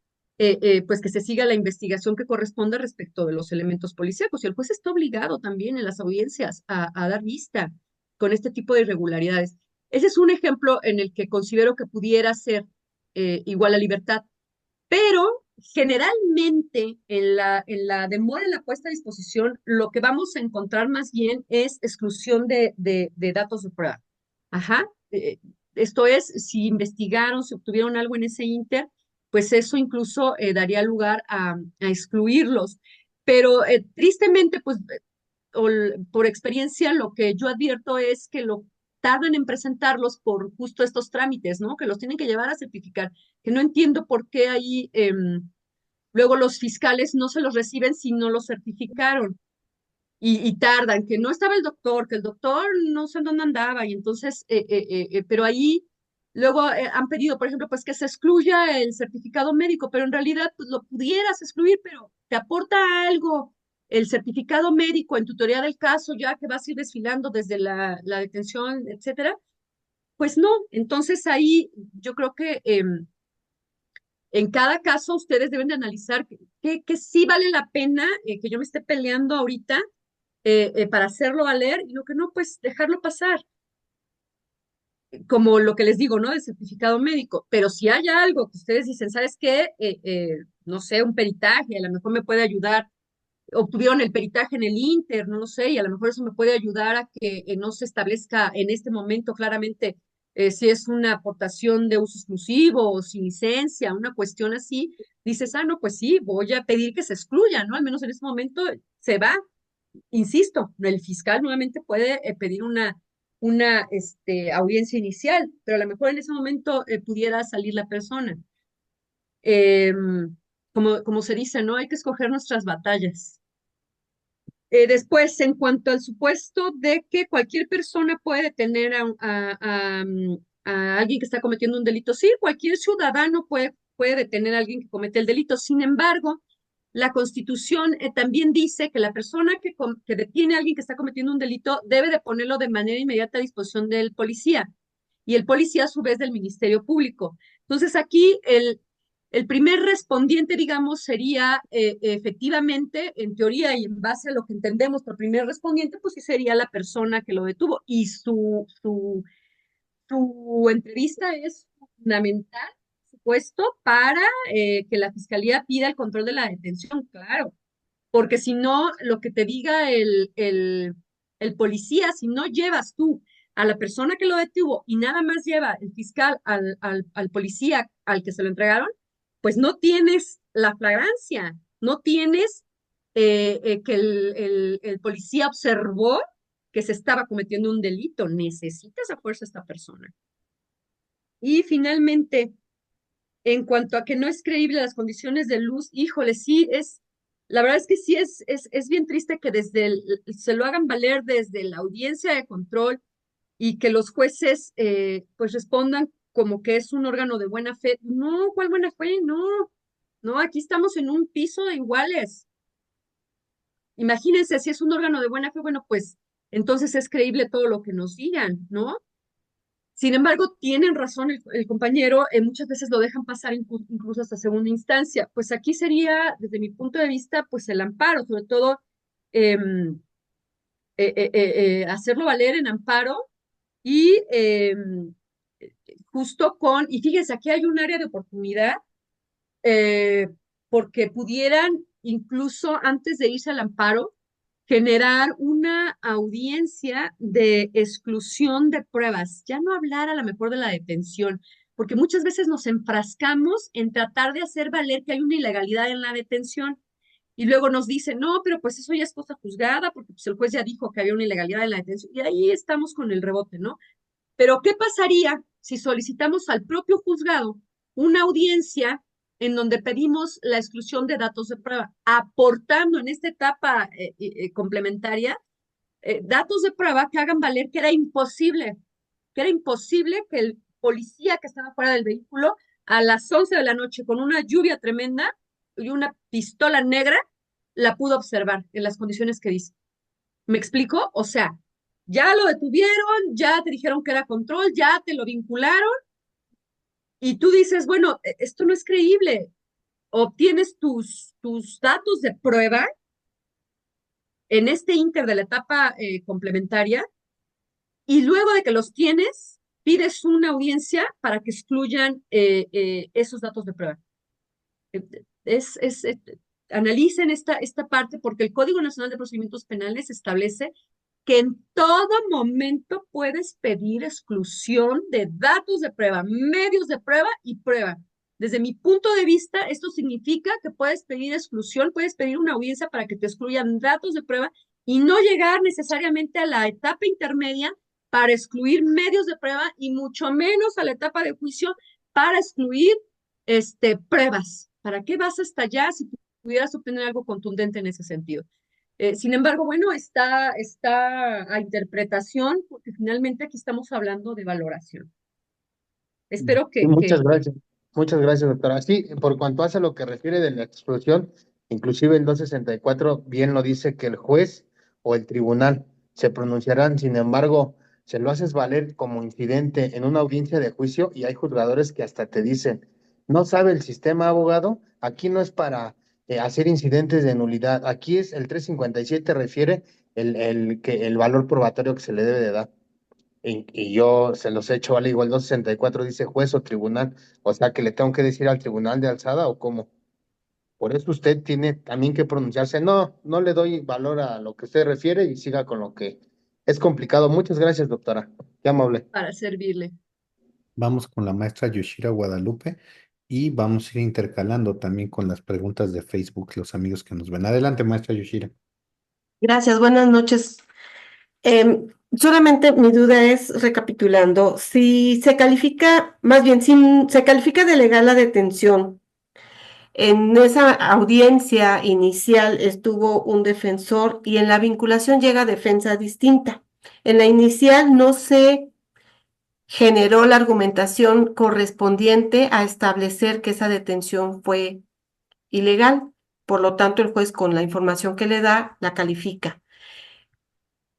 Speaker 2: pues que se siga la investigación que corresponda respecto de los elementos policíacos. Y el juez está obligado también en las audiencias a dar vista con este tipo de irregularidades. Ese es un ejemplo en el que considero que pudiera ser igual a libertad, pero generalmente en la demora en la puesta a disposición, lo que vamos a encontrar más bien es exclusión de datos de prueba. Ajá. Esto es, si investigaron, si obtuvieron algo en ese inter, pues eso incluso daría lugar a excluirlos. Pero tristemente, pues por experiencia, lo que yo advierto es que lo tardan en presentarlos por justo estos trámites, ¿no? Que los tienen que llevar a certificar, que no entiendo por qué ahí luego los fiscales no se los reciben si no los certificaron y tardan, que no estaba el doctor, que el doctor no sé en dónde andaba y entonces, pero ahí luego han pedido, por ejemplo, pues que se excluya el certificado médico, pero en realidad pues, lo pudieras excluir, pero te aporta algo el certificado médico en tutoría del caso, ya que vas a ir desfilando desde la detención, etcétera, pues no. Entonces ahí yo creo que en cada caso ustedes deben de analizar que sí vale la pena que yo me esté peleando ahorita para hacerlo valer y lo que no, pues dejarlo pasar, como lo que les digo, ¿no? Del certificado médico. Pero si hay algo que ustedes dicen, ¿sabes qué? No sé, un peritaje, a lo mejor me puede ayudar, obtuvieron el peritaje en el Inter, no lo sé, y a lo mejor eso me puede ayudar a que no se establezca en este momento claramente si es una aportación de uso exclusivo o sin licencia, una cuestión así, dices, no, pues sí, voy a pedir que se excluya, ¿no? Al menos en este momento se va. Insisto, el fiscal nuevamente puede pedir una audiencia inicial, pero a lo mejor en ese momento pudiera salir la persona. Eh, como se dice, ¿no? Hay que escoger nuestras batallas. Después, en cuanto al supuesto de que cualquier persona puede detener a alguien que está cometiendo un delito, sí, cualquier ciudadano puede detener a alguien que comete el delito. Sin embargo, la Constitución también dice que la persona que detiene a alguien que está cometiendo un delito debe de ponerlo de manera inmediata a disposición del policía y el policía a su vez del Ministerio Público. Entonces aquí el primer respondiente, digamos, sería efectivamente, en teoría y en base a lo que entendemos por primer respondiente, pues sí sería la persona que lo detuvo. Y su entrevista es fundamental, por supuesto, para que la fiscalía pida el control de la detención, claro. Porque si no, lo que te diga el policía, si no llevas tú a la persona que lo detuvo y nada más lleva el fiscal al policía al que se lo entregaron, pues no tienes la flagrancia, no tienes que el policía observó que se estaba cometiendo un delito. Necesitas a fuerza a esta persona. Y finalmente, en cuanto a que no es creíble las condiciones de luz, híjole, sí, la verdad es que sí es bien triste que se lo hagan valer desde la audiencia de control y que los jueces pues respondan como que es un órgano de buena fe. No, ¿cuál buena fe? No, no, aquí estamos en un piso de iguales. Imagínense, si es un órgano de buena fe, bueno, pues entonces es creíble todo lo que nos digan, ¿no? Sin embargo, tienen razón el compañero, muchas veces lo dejan pasar incluso hasta segunda instancia. Pues aquí sería, desde mi punto de vista, pues el amparo, sobre todo em, hacerlo valer en amparo y justo y fíjense, aquí hay un área de oportunidad eh, porque pudieran, incluso antes de irse al amparo, generar una audiencia de exclusión de pruebas, ya no hablar a lo mejor de la detención, porque muchas veces nos enfrascamos en tratar de hacer valer que hay una ilegalidad en la detención y luego nos dicen, no, pero pues eso ya es cosa juzgada, porque pues, el juez ya dijo que había una ilegalidad en la detención y ahí estamos con el rebote, ¿no? Pero ¿qué pasaría si solicitamos al propio juzgado una audiencia en donde pedimos la exclusión de datos de prueba, aportando en esta etapa complementaria datos de prueba que hagan valer que era imposible que el policía que estaba fuera del vehículo a las 11 de la noche con una lluvia tremenda y una pistola negra la pudo observar en las condiciones que dice? ¿Me explico? O sea, ya lo detuvieron, ya te dijeron que era control, ya te lo vincularon y tú dices, bueno, esto no es creíble. Obtienes tus datos de prueba en este inter de la etapa complementaria y luego de que los tienes, pides una audiencia para que excluyan esos datos de prueba. Eh, Es, es, eh, Analicen esta parte porque el Código Nacional de Procedimientos Penales establece que en todo momento puedes pedir exclusión de datos de prueba, medios de prueba y prueba. Desde mi punto de vista, esto significa que puedes pedir exclusión, puedes pedir una audiencia para que te excluyan datos de prueba y no llegar necesariamente a la etapa intermedia para excluir medios de prueba y mucho menos a la etapa de juicio para excluir pruebas. ¿Para qué vas hasta allá si pudieras obtener algo contundente en ese sentido? Sin embargo, bueno, está a interpretación, porque finalmente aquí estamos hablando de valoración. Espero
Speaker 3: Sí,
Speaker 2: que
Speaker 3: muchas gracias, doctora. Sí, por cuanto hace lo que refiere de la explosión, Inclusive el 264 bien lo dice que el juez o el tribunal se pronunciarán, sin embargo, se lo haces valer como incidente en una audiencia de juicio y hay juzgadores que hasta te dicen, no sabe el sistema, abogado, aquí no es para hacer incidentes de nulidad, aquí es el 357 refiere el valor probatorio que se le debe de dar. Y yo se los he hecho, vale, igual 264 dice juez o tribunal, o sea que le tengo que decir al tribunal de alzada o cómo. Por eso usted tiene también que pronunciarse. No, no le doy valor a lo que usted refiere y siga con lo que es complicado. Muchas gracias, doctora. Qué amable.
Speaker 2: para servirle.
Speaker 1: Vamos con la maestra Yoshira Guadalupe y vamos a ir intercalando también con las preguntas de Facebook, los amigos que nos ven. Adelante, maestra Yoshira.
Speaker 4: Gracias, buenas noches. Solamente mi duda es, recapitulando, si se califica, más bien, si se califica de legal la detención, en esa audiencia inicial estuvo un defensor y en la vinculación llega defensa distinta. En la inicial no se generó la argumentación correspondiente a establecer que esa detención fue ilegal. Por lo tanto, el juez con la información que le da la califica.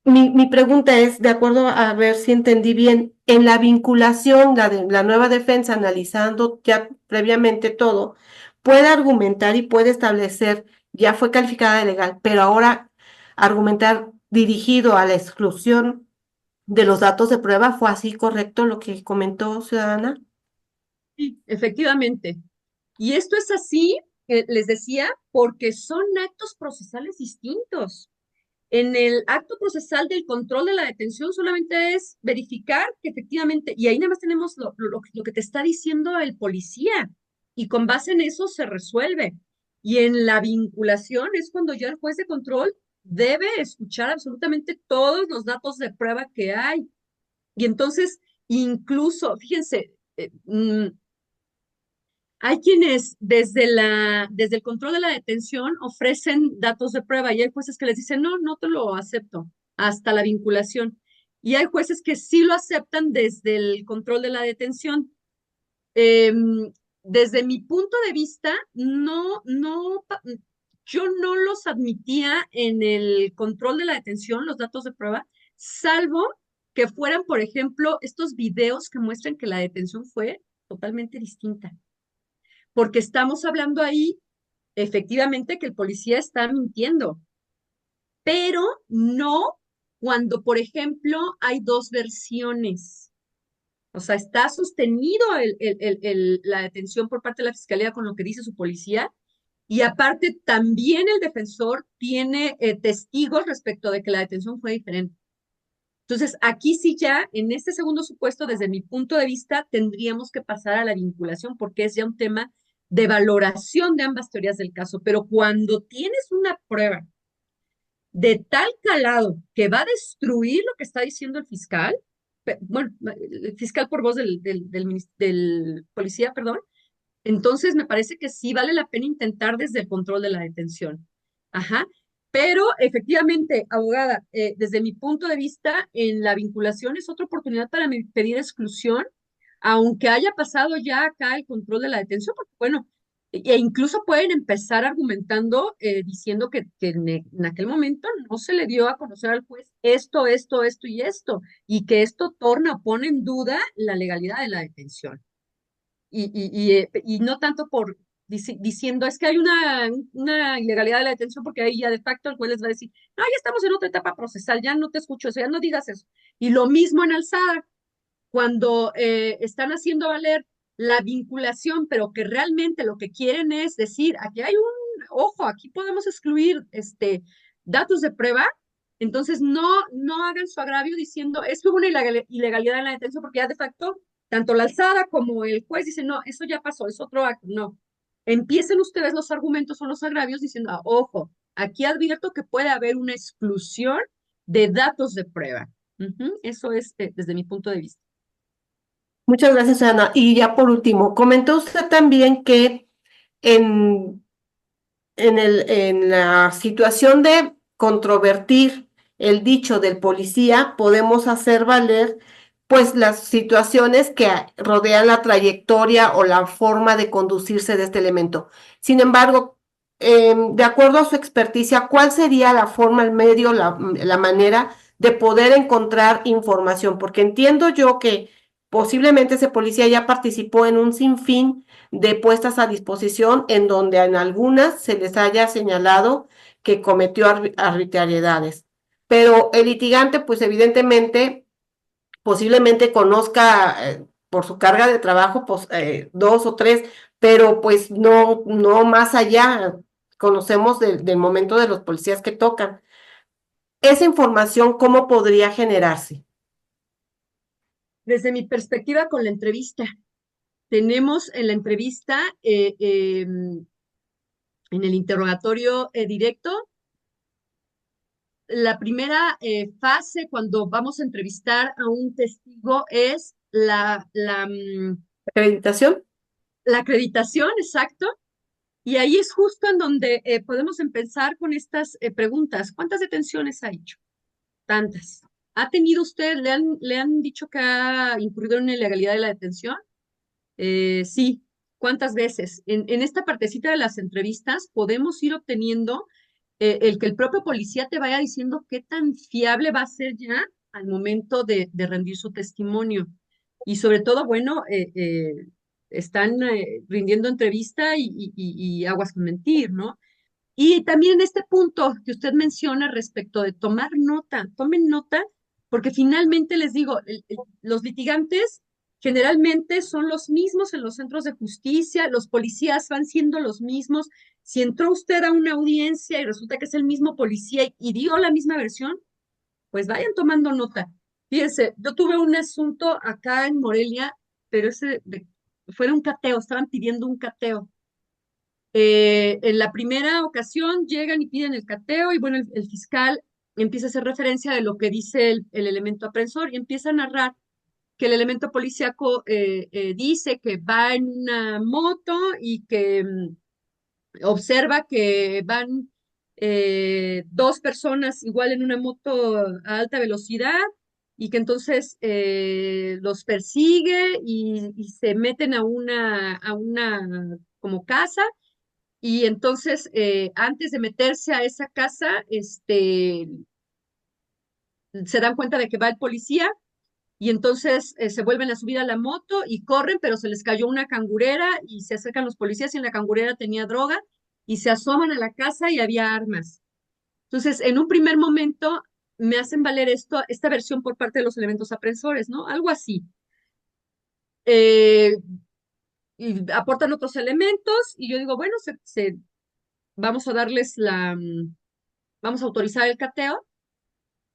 Speaker 4: Mi pregunta es, de acuerdo a ver si entendí bien, en la vinculación, la nueva defensa, analizando ya previamente todo, puede argumentar y puede establecer, ya fue calificada de legal, pero ahora argumentar dirigido a la exclusión de los datos de prueba, ¿fue así correcto lo que comentó ciudadana?
Speaker 2: Sí, efectivamente. Y esto es así, les decía, porque son actos procesales distintos. En el acto procesal del control de la detención solamente es verificar que efectivamente, y ahí nada más tenemos lo que te está diciendo el policía, y con base en eso se resuelve. Y en la vinculación es cuando ya el juez de control debe escuchar absolutamente todos los datos de prueba que hay. Y entonces, incluso, fíjense, hay quienes desde el control de la detención ofrecen datos de prueba y hay jueces que les dicen, no, no te lo acepto, hasta la vinculación. Y hay jueces que sí lo aceptan desde el control de la detención. Desde mi punto de vista, yo no los admitía en el control de la detención, los datos de prueba, salvo que fueran, por ejemplo, estos videos que muestran que la detención fue totalmente distinta, porque estamos hablando ahí efectivamente que el policía está mintiendo, pero no cuando, por ejemplo, hay dos versiones. O sea, está sostenido la detención por parte de la fiscalía con lo que dice su policía. Y aparte, también el defensor tiene testigos respecto de que la detención fue diferente. Entonces, aquí sí ya, en este segundo supuesto, desde mi punto de vista, tendríamos que pasar a la vinculación porque es ya un tema de valoración de ambas teorías del caso. Pero cuando tienes una prueba de tal calado que va a destruir lo que está diciendo el fiscal, bueno, el fiscal por voz del policía, perdón, entonces me parece que sí vale la pena intentar desde el control de la detención. Ajá. Pero efectivamente, abogada, desde mi punto de vista, en la vinculación es otra oportunidad para pedir exclusión, aunque haya pasado ya acá el control de la detención, porque bueno, incluso pueden empezar argumentando, diciendo que en aquel momento no se le dio a conocer al juez esto y esto, y que esto torna o pone en duda la legalidad de la detención y no tanto por diciendo es que hay una ilegalidad de la detención, porque ahí ya de facto el juez les va a decir, no, ya estamos en otra etapa procesal, ya no te escucho eso, ya no digas eso. Y lo mismo en alzada, cuando están haciendo valer la vinculación, pero que realmente lo que quieren es decir, aquí hay ojo, aquí podemos excluir datos de prueba. Entonces, no hagan su agravio diciendo, es que hubo una ilegalidad en la detención, porque ya de facto, tanto la alzada como el juez dicen, no, eso ya pasó, es otro acto. No. Empiecen ustedes los argumentos o los agravios diciendo, ojo, aquí advierto que puede haber una exclusión de datos de prueba. Eso es desde mi punto de vista.
Speaker 4: Muchas gracias, Ana. Y ya por último, comentó usted también que en en la situación de controvertir el dicho del policía, podemos hacer valer pues las situaciones que rodean la trayectoria o la forma de conducirse de este elemento. Sin embargo, de acuerdo a su experticia, ¿cuál sería la forma, el medio, la manera de poder encontrar información? Porque entiendo yo que posiblemente ese policía ya participó en un sinfín de puestas a disposición en donde en algunas se les haya señalado que cometió arbitrariedades. Pero el litigante, pues evidentemente, posiblemente conozca por su carga de trabajo, pues, dos o tres, pero pues no, no más allá. Conocemos del momento de los policías que tocan. Esa información, ¿cómo podría generarse?
Speaker 2: Desde mi perspectiva con la entrevista, tenemos en la entrevista, en el interrogatorio directo, la primera fase cuando vamos a entrevistar a un testigo es
Speaker 4: ¿Acreditación?
Speaker 2: la acreditación, exacto. Y ahí es justo en donde podemos empezar con estas preguntas. ¿Cuántas detenciones ha hecho? Tantas. ¿Ha tenido usted, le han dicho que ha incurrido en ilegalidad de la detención? Sí. ¿Cuántas veces? En esta partecita de las entrevistas podemos ir obteniendo el que el propio policía te vaya diciendo qué tan fiable va a ser ya al momento de rendir su testimonio. Y sobre todo, bueno, están rindiendo entrevista y aguas con mentir, ¿no? Y también este punto que usted menciona respecto de tomar nota, tomen nota, porque finalmente les digo, los litigantes generalmente son los mismos en los centros de justicia, los policías van siendo los mismos. Si entró usted a una audiencia y resulta que es el mismo policía y dio la misma versión, pues vayan tomando nota. Fíjense, yo tuve un asunto acá en Morelia, pero fue de un cateo, estaban pidiendo un cateo. En la primera ocasión llegan y piden el cateo y bueno, el fiscal empieza a hacer referencia de lo que dice el elemento aprensor y empieza a narrar que el elemento policíaco dice que va en una moto y que observa que van dos personas igual en una moto a alta velocidad y que entonces los persigue y se meten a una como casa y entonces, antes de meterse a esa casa, se dan cuenta de que va el policía y entonces se vuelven a subir a la moto y corren, pero se les cayó una cangurera y se acercan los policías y en la cangurera tenía droga y se asoman a la casa y había armas. Entonces, en un primer momento me hacen valer esta versión por parte de los elementos aprensores, ¿no? Algo así. Eh, y aportan otros elementos y yo digo, bueno, vamos a darles vamos a autorizar el cateo.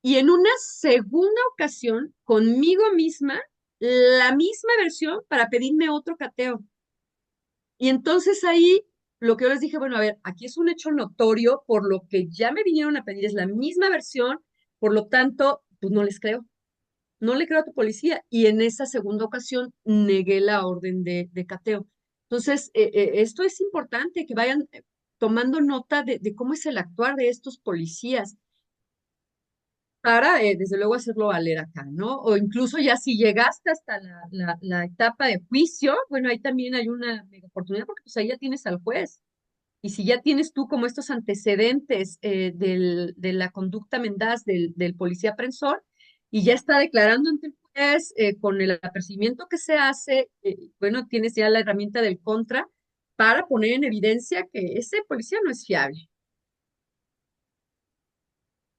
Speaker 2: Y en una segunda ocasión, conmigo misma, la misma versión para pedirme otro cateo. Y entonces ahí lo que yo les dije, bueno, a ver, aquí es un hecho notorio, por lo que ya me vinieron a pedir, es la misma versión, por lo tanto, pues no les creo. No le creo a tu policía. Y en esa segunda ocasión negué la orden de cateo. Entonces, esto es importante, que vayan tomando nota de cómo es el actuar de estos policías para, desde luego, hacerlo valer acá, ¿no? O incluso ya si llegaste hasta la etapa de juicio, bueno, ahí también hay una mega oportunidad porque pues ahí ya tienes al juez. Y si ya tienes tú como estos antecedentes de la conducta mendaz del policía aprensor y ya está declarando ante el juez con el apercibimiento que se hace, bueno, tienes ya la herramienta del contra para poner en evidencia que ese policía no es fiable.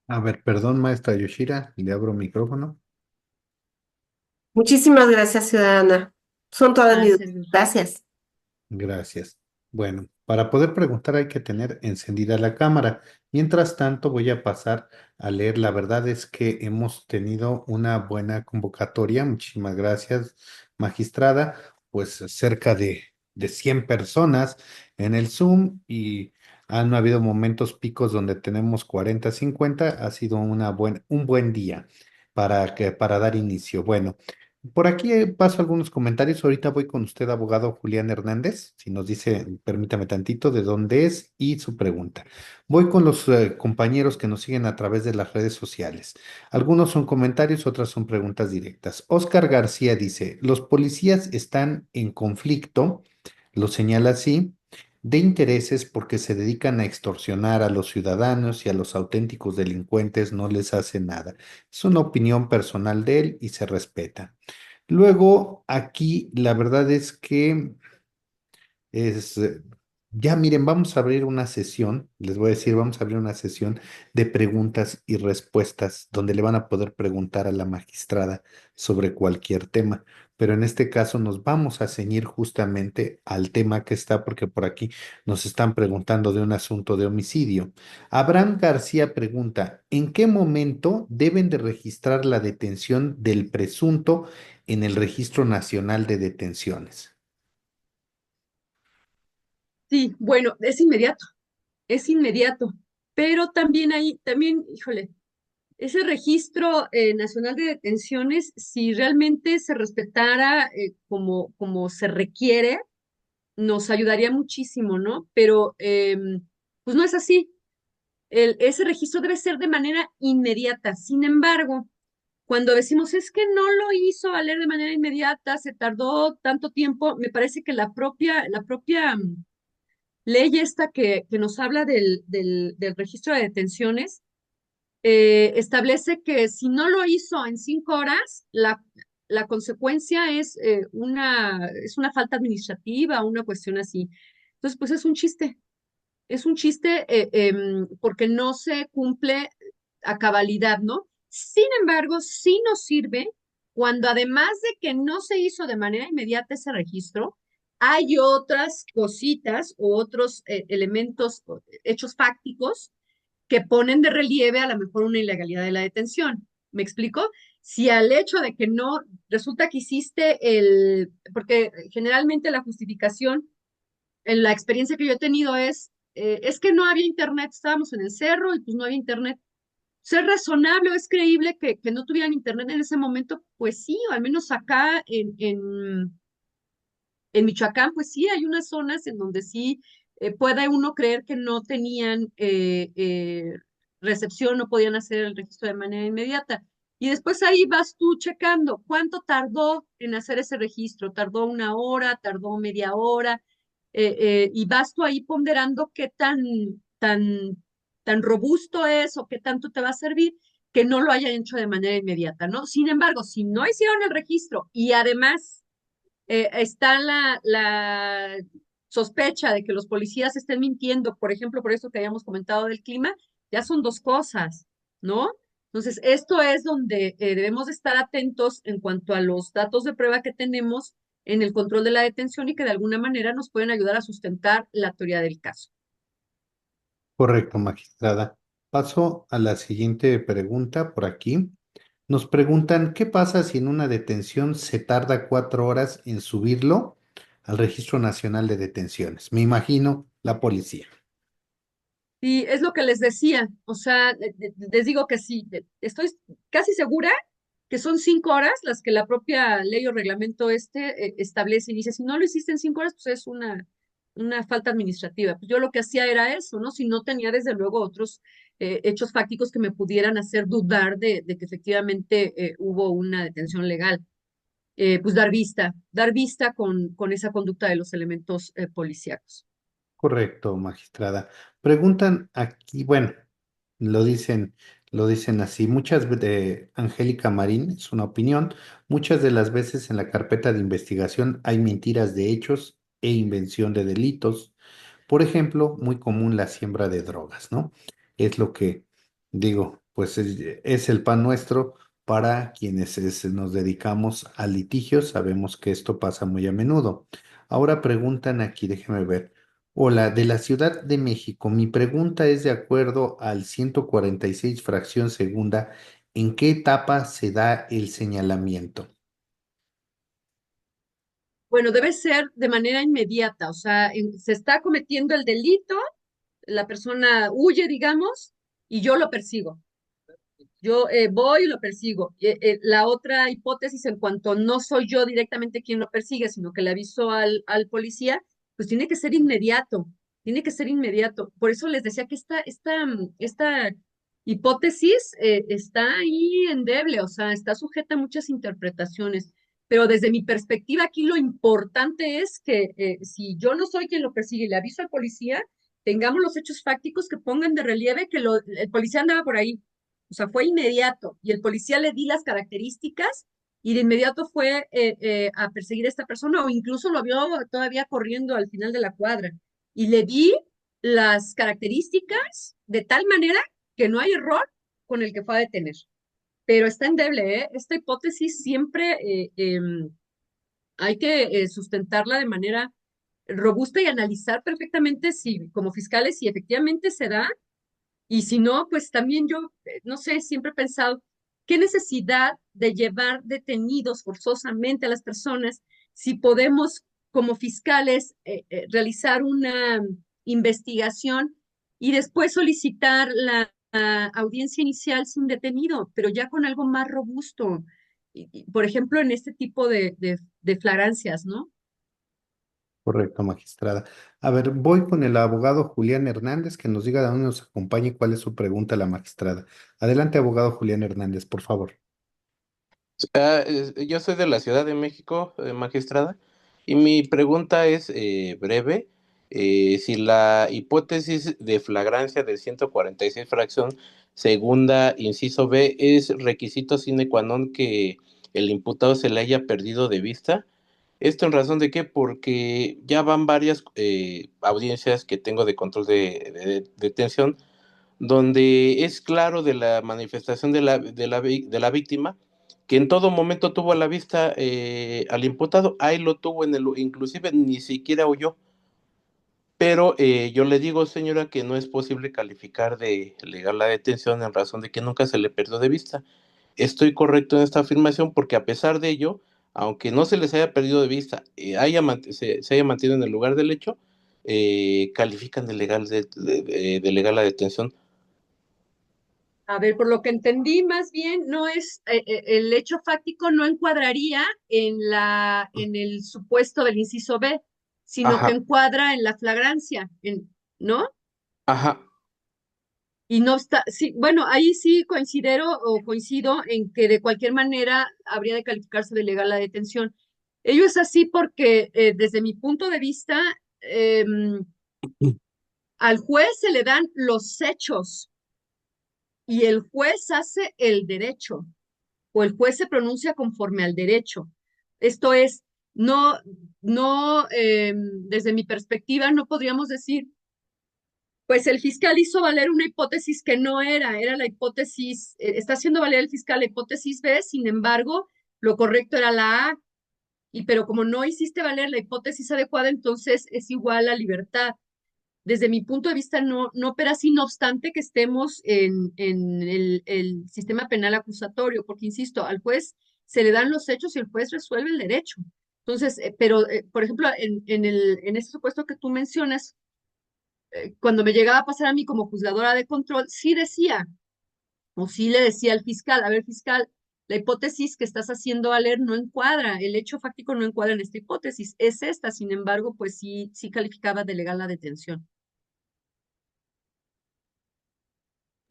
Speaker 1: A ver, perdón, maestra Yoshira, le abro micrófono.
Speaker 4: Muchísimas gracias, ciudadana. Son todas mis dudas.
Speaker 2: Gracias.
Speaker 4: Gracias.
Speaker 1: Gracias. Bueno, para poder preguntar hay que tener encendida la cámara. Mientras tanto, voy a pasar a leer. La verdad es que hemos tenido una buena convocatoria. Muchísimas gracias, magistrada. Pues cerca de 100 personas en el Zoom y han habido momentos picos donde tenemos 40, 50. Ha sido un buen día para dar inicio. Bueno. Por aquí paso algunos comentarios. Ahorita voy con usted, abogado Julián Hernández, si nos dice, permítame tantito, de dónde es y su pregunta. Voy con los compañeros que nos siguen a través de las redes sociales. Algunos son comentarios, otras son preguntas directas. Oscar García dice, los policías están en conflicto, lo señala así, de intereses porque se dedican a extorsionar a los ciudadanos y a los auténticos delincuentes no les hace nada. Es una opinión personal de él y se respeta. Luego, aquí la verdad es que es, ya miren, vamos a abrir una sesión, les voy a decir, vamos a abrir una sesión de preguntas y respuestas donde le van a poder preguntar a la magistrada sobre cualquier tema. Pero en este caso nos vamos a ceñir justamente al tema que está, porque por aquí nos están preguntando de un asunto de homicidio. Abraham García pregunta, ¿en qué momento deben de registrar la detención del presunto en el Registro Nacional de Detenciones?
Speaker 2: Sí, bueno, es inmediato, pero también hay, también, híjole, ese registro nacional de detenciones, si realmente se respetara como se requiere, nos ayudaría muchísimo, ¿no? Pero pues no es así. Ese registro debe ser de manera inmediata. Sin embargo, cuando decimos es que no lo hizo valer de manera inmediata, se tardó tanto tiempo, me parece que la propia ley esta que nos habla del registro de detenciones establece que si no lo hizo en 5 horas, la consecuencia es una falta administrativa, una cuestión así. Entonces, pues es un chiste porque no se cumple a cabalidad, ¿no? Sin embargo, sí nos sirve cuando además de que no se hizo de manera inmediata ese registro, hay otras cositas o otros elementos, hechos fácticos que ponen de relieve a lo mejor una ilegalidad de la detención. ¿Me explico? Si al hecho de que no, resulta que hiciste porque generalmente la justificación en la experiencia que yo he tenido es que no había internet, estábamos en el cerro y pues no había internet. ¿Es razonable o es creíble que no tuvieran internet en ese momento? Pues sí, o al menos acá en Michoacán, pues sí, hay unas zonas en donde sí puede uno creer que no tenían recepción, no podían hacer el registro de manera inmediata. Y después ahí vas tú checando cuánto tardó en hacer ese registro. ¿Tardó 1 hora? ¿Tardó media hora? Y vas tú ahí ponderando qué tan robusto es o qué tanto te va a servir que no lo hayan hecho de manera inmediata, ¿no? Sin embargo, si no hicieron el registro y además está la sospecha de que los policías estén mintiendo, por ejemplo, por eso que habíamos comentado del clima, ya son dos cosas, ¿no? Entonces, esto es donde debemos estar atentos en cuanto a los datos de prueba que tenemos en el control de la detención y que de alguna manera nos pueden ayudar a sustentar la teoría del caso.
Speaker 1: Correcto, magistrada. Paso a la siguiente pregunta por aquí. Nos preguntan, ¿qué pasa si en una detención se tarda 4 horas en subirlo al Registro Nacional de Detenciones? Me imagino la policía.
Speaker 2: Y es lo que les decía, o sea, les digo que sí, estoy casi segura que son 5 horas las que la propia ley o reglamento establece y dice, si no lo hiciste en 5 horas, pues es una falta administrativa. Pues yo lo que hacía era eso, ¿no? Si no tenía desde luego otros hechos fácticos que me pudieran hacer dudar de que efectivamente hubo una detención legal. Pues dar vista con esa conducta de los elementos policíacos.
Speaker 1: Correcto, magistrada. Preguntan aquí, bueno, lo dicen, lo dicen así. Angélica Marín, es una opinión, muchas de las veces en la carpeta de investigación hay mentiras de hechos e invención de delitos. Por ejemplo, muy común la siembra de drogas, ¿no? Es lo que digo, pues es el pan nuestro para quienes nos dedicamos a litigios. Sabemos que esto pasa muy a menudo. Ahora preguntan aquí, déjeme ver. Hola, de la Ciudad de México. Mi pregunta es de acuerdo al 146 fracción segunda, ¿en qué etapa se da el señalamiento?
Speaker 2: Bueno, debe ser de manera inmediata, o sea, se está cometiendo el delito, la persona huye, digamos, y yo lo persigo. Yo voy y lo persigo. La otra hipótesis, en cuanto no soy yo directamente quien lo persigue, sino que le aviso al policía, pues tiene que ser inmediato. Por eso les decía que esta hipótesis está ahí endeble, o sea, está sujeta a muchas interpretaciones. Pero desde mi perspectiva aquí lo importante es que si yo no soy quien lo persigue y le aviso al policía, tengamos los hechos fácticos que pongan de relieve que el policía andaba por ahí. O sea, fue inmediato y el policía le di las características y de inmediato fue a perseguir a esta persona o incluso lo vio todavía corriendo al final de la cuadra. Y le di las características de tal manera que no hay error con el que fue a detener. Pero está endeble, ¿eh? Esta hipótesis siempre hay que sustentarla de manera robusta y analizar perfectamente si, como fiscales, si efectivamente se da, y si no, pues también yo, no sé, siempre he pensado, ¿qué necesidad de llevar detenidos forzosamente a las personas si podemos, como fiscales, realizar una investigación y después solicitar la audiencia inicial sin detenido, pero ya con algo más robusto? Por ejemplo, en este tipo de flagrancias, ¿no?
Speaker 1: Correcto, magistrada. A ver, voy con el abogado Julián Hernández que nos diga de dónde nos acompaña y cuál es su pregunta a la magistrada. Adelante, abogado Julián Hernández, por favor.
Speaker 5: Yo soy de la Ciudad de México, magistrada, y mi pregunta es breve. Si la hipótesis de flagrancia del 146 fracción segunda, inciso B, es requisito sine qua non que el imputado se le haya perdido de vista. ¿Esto en razón de qué? Porque ya van varias audiencias que tengo de control de detención, donde es claro de la manifestación de la víctima que en todo momento tuvo a la vista al imputado, ahí lo tuvo inclusive ni siquiera huyó, pero yo le digo, señora, que no es posible calificar de legal la detención en razón de que nunca se le perdió de vista. Estoy correcto en esta afirmación porque a pesar de ello, aunque no se les haya perdido de vista, se haya mantenido en el lugar del hecho, califican de legal la detención.
Speaker 2: A ver, por lo que entendí, más bien no es el hecho fáctico no encuadraría en el supuesto del inciso B, sino que
Speaker 5: Ajá,
Speaker 2: encuadra en la flagrancia, ¿no?
Speaker 5: ajá.
Speaker 2: Y no está, sí, bueno, ahí sí coincido en que de cualquier manera habría de calificarse de legal la detención. Ello es así porque desde mi punto de vista, al juez se le dan los hechos y el juez hace el derecho, o el juez se pronuncia conforme al derecho. Esto es, no, desde mi perspectiva, no podríamos decir, pues el fiscal hizo valer una hipótesis que no era la hipótesis, está haciendo valer el fiscal la hipótesis B, sin embargo, lo correcto era la A, y pero como no hiciste valer la hipótesis adecuada, entonces es igual a libertad. Desde mi punto de vista, no opera así, no obstante que estemos en el sistema penal acusatorio, porque insisto, al juez se le dan los hechos y el juez resuelve el derecho. Entonces, pero, por ejemplo, en ese supuesto que tú mencionas, cuando me llegaba a pasar a mí como juzgadora de control, sí decía, o sí le decía al fiscal, a ver, fiscal, la hipótesis que estás haciendo valer no encuadra, el hecho fáctico no encuadra en esta hipótesis, es esta, sin embargo, pues sí calificaba de legal la detención.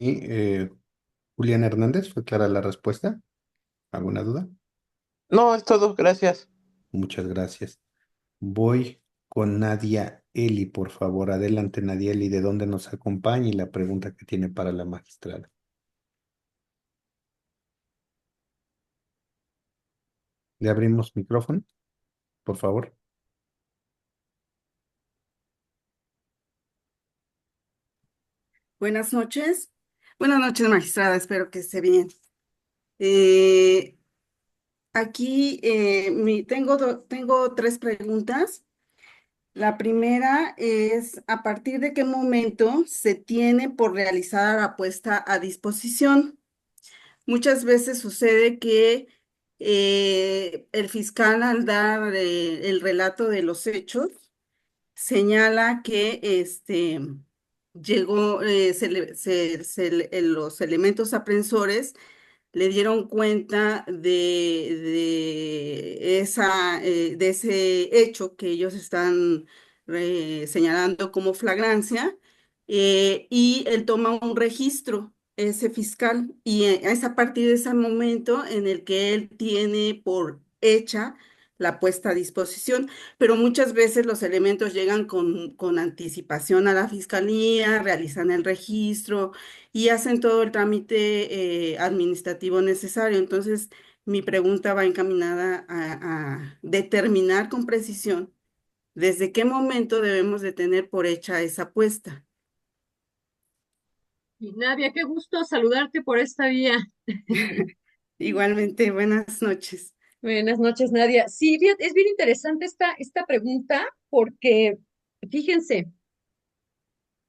Speaker 1: Y Julián Hernández, ¿fue clara la respuesta? ¿Alguna duda?
Speaker 5: No, es todo, gracias.
Speaker 1: Muchas gracias. Voy con Nadia Eli, por favor. Adelante, Nadia Eli, ¿de dónde nos acompaña y la pregunta que tiene para la magistrada? ¿Le abrimos micrófono, por favor?
Speaker 6: Buenas noches. Buenas noches, magistrada. Espero que esté bien. Eh, Aquí tengo tres preguntas. La primera es, ¿a partir de qué momento se tiene por realizar la puesta a disposición? Muchas veces sucede que el fiscal al dar el relato de los hechos señala que llegó, los elementos aprensores le dieron cuenta de ese hecho que ellos están señalando como flagrancia, y él toma un registro, ese fiscal, y es a partir de ese momento en el que él tiene por hecha la puesta a disposición, pero muchas veces los elementos llegan con anticipación a la fiscalía, realizan el registro y hacen todo el trámite administrativo necesario. Entonces, mi pregunta va encaminada a determinar con precisión desde qué momento debemos de tener por hecha esa apuesta.
Speaker 2: Y Nadia, qué gusto saludarte por esta vía.
Speaker 6: Igualmente, buenas noches.
Speaker 2: Buenas noches, Nadia. Sí, es bien interesante esta pregunta porque, fíjense,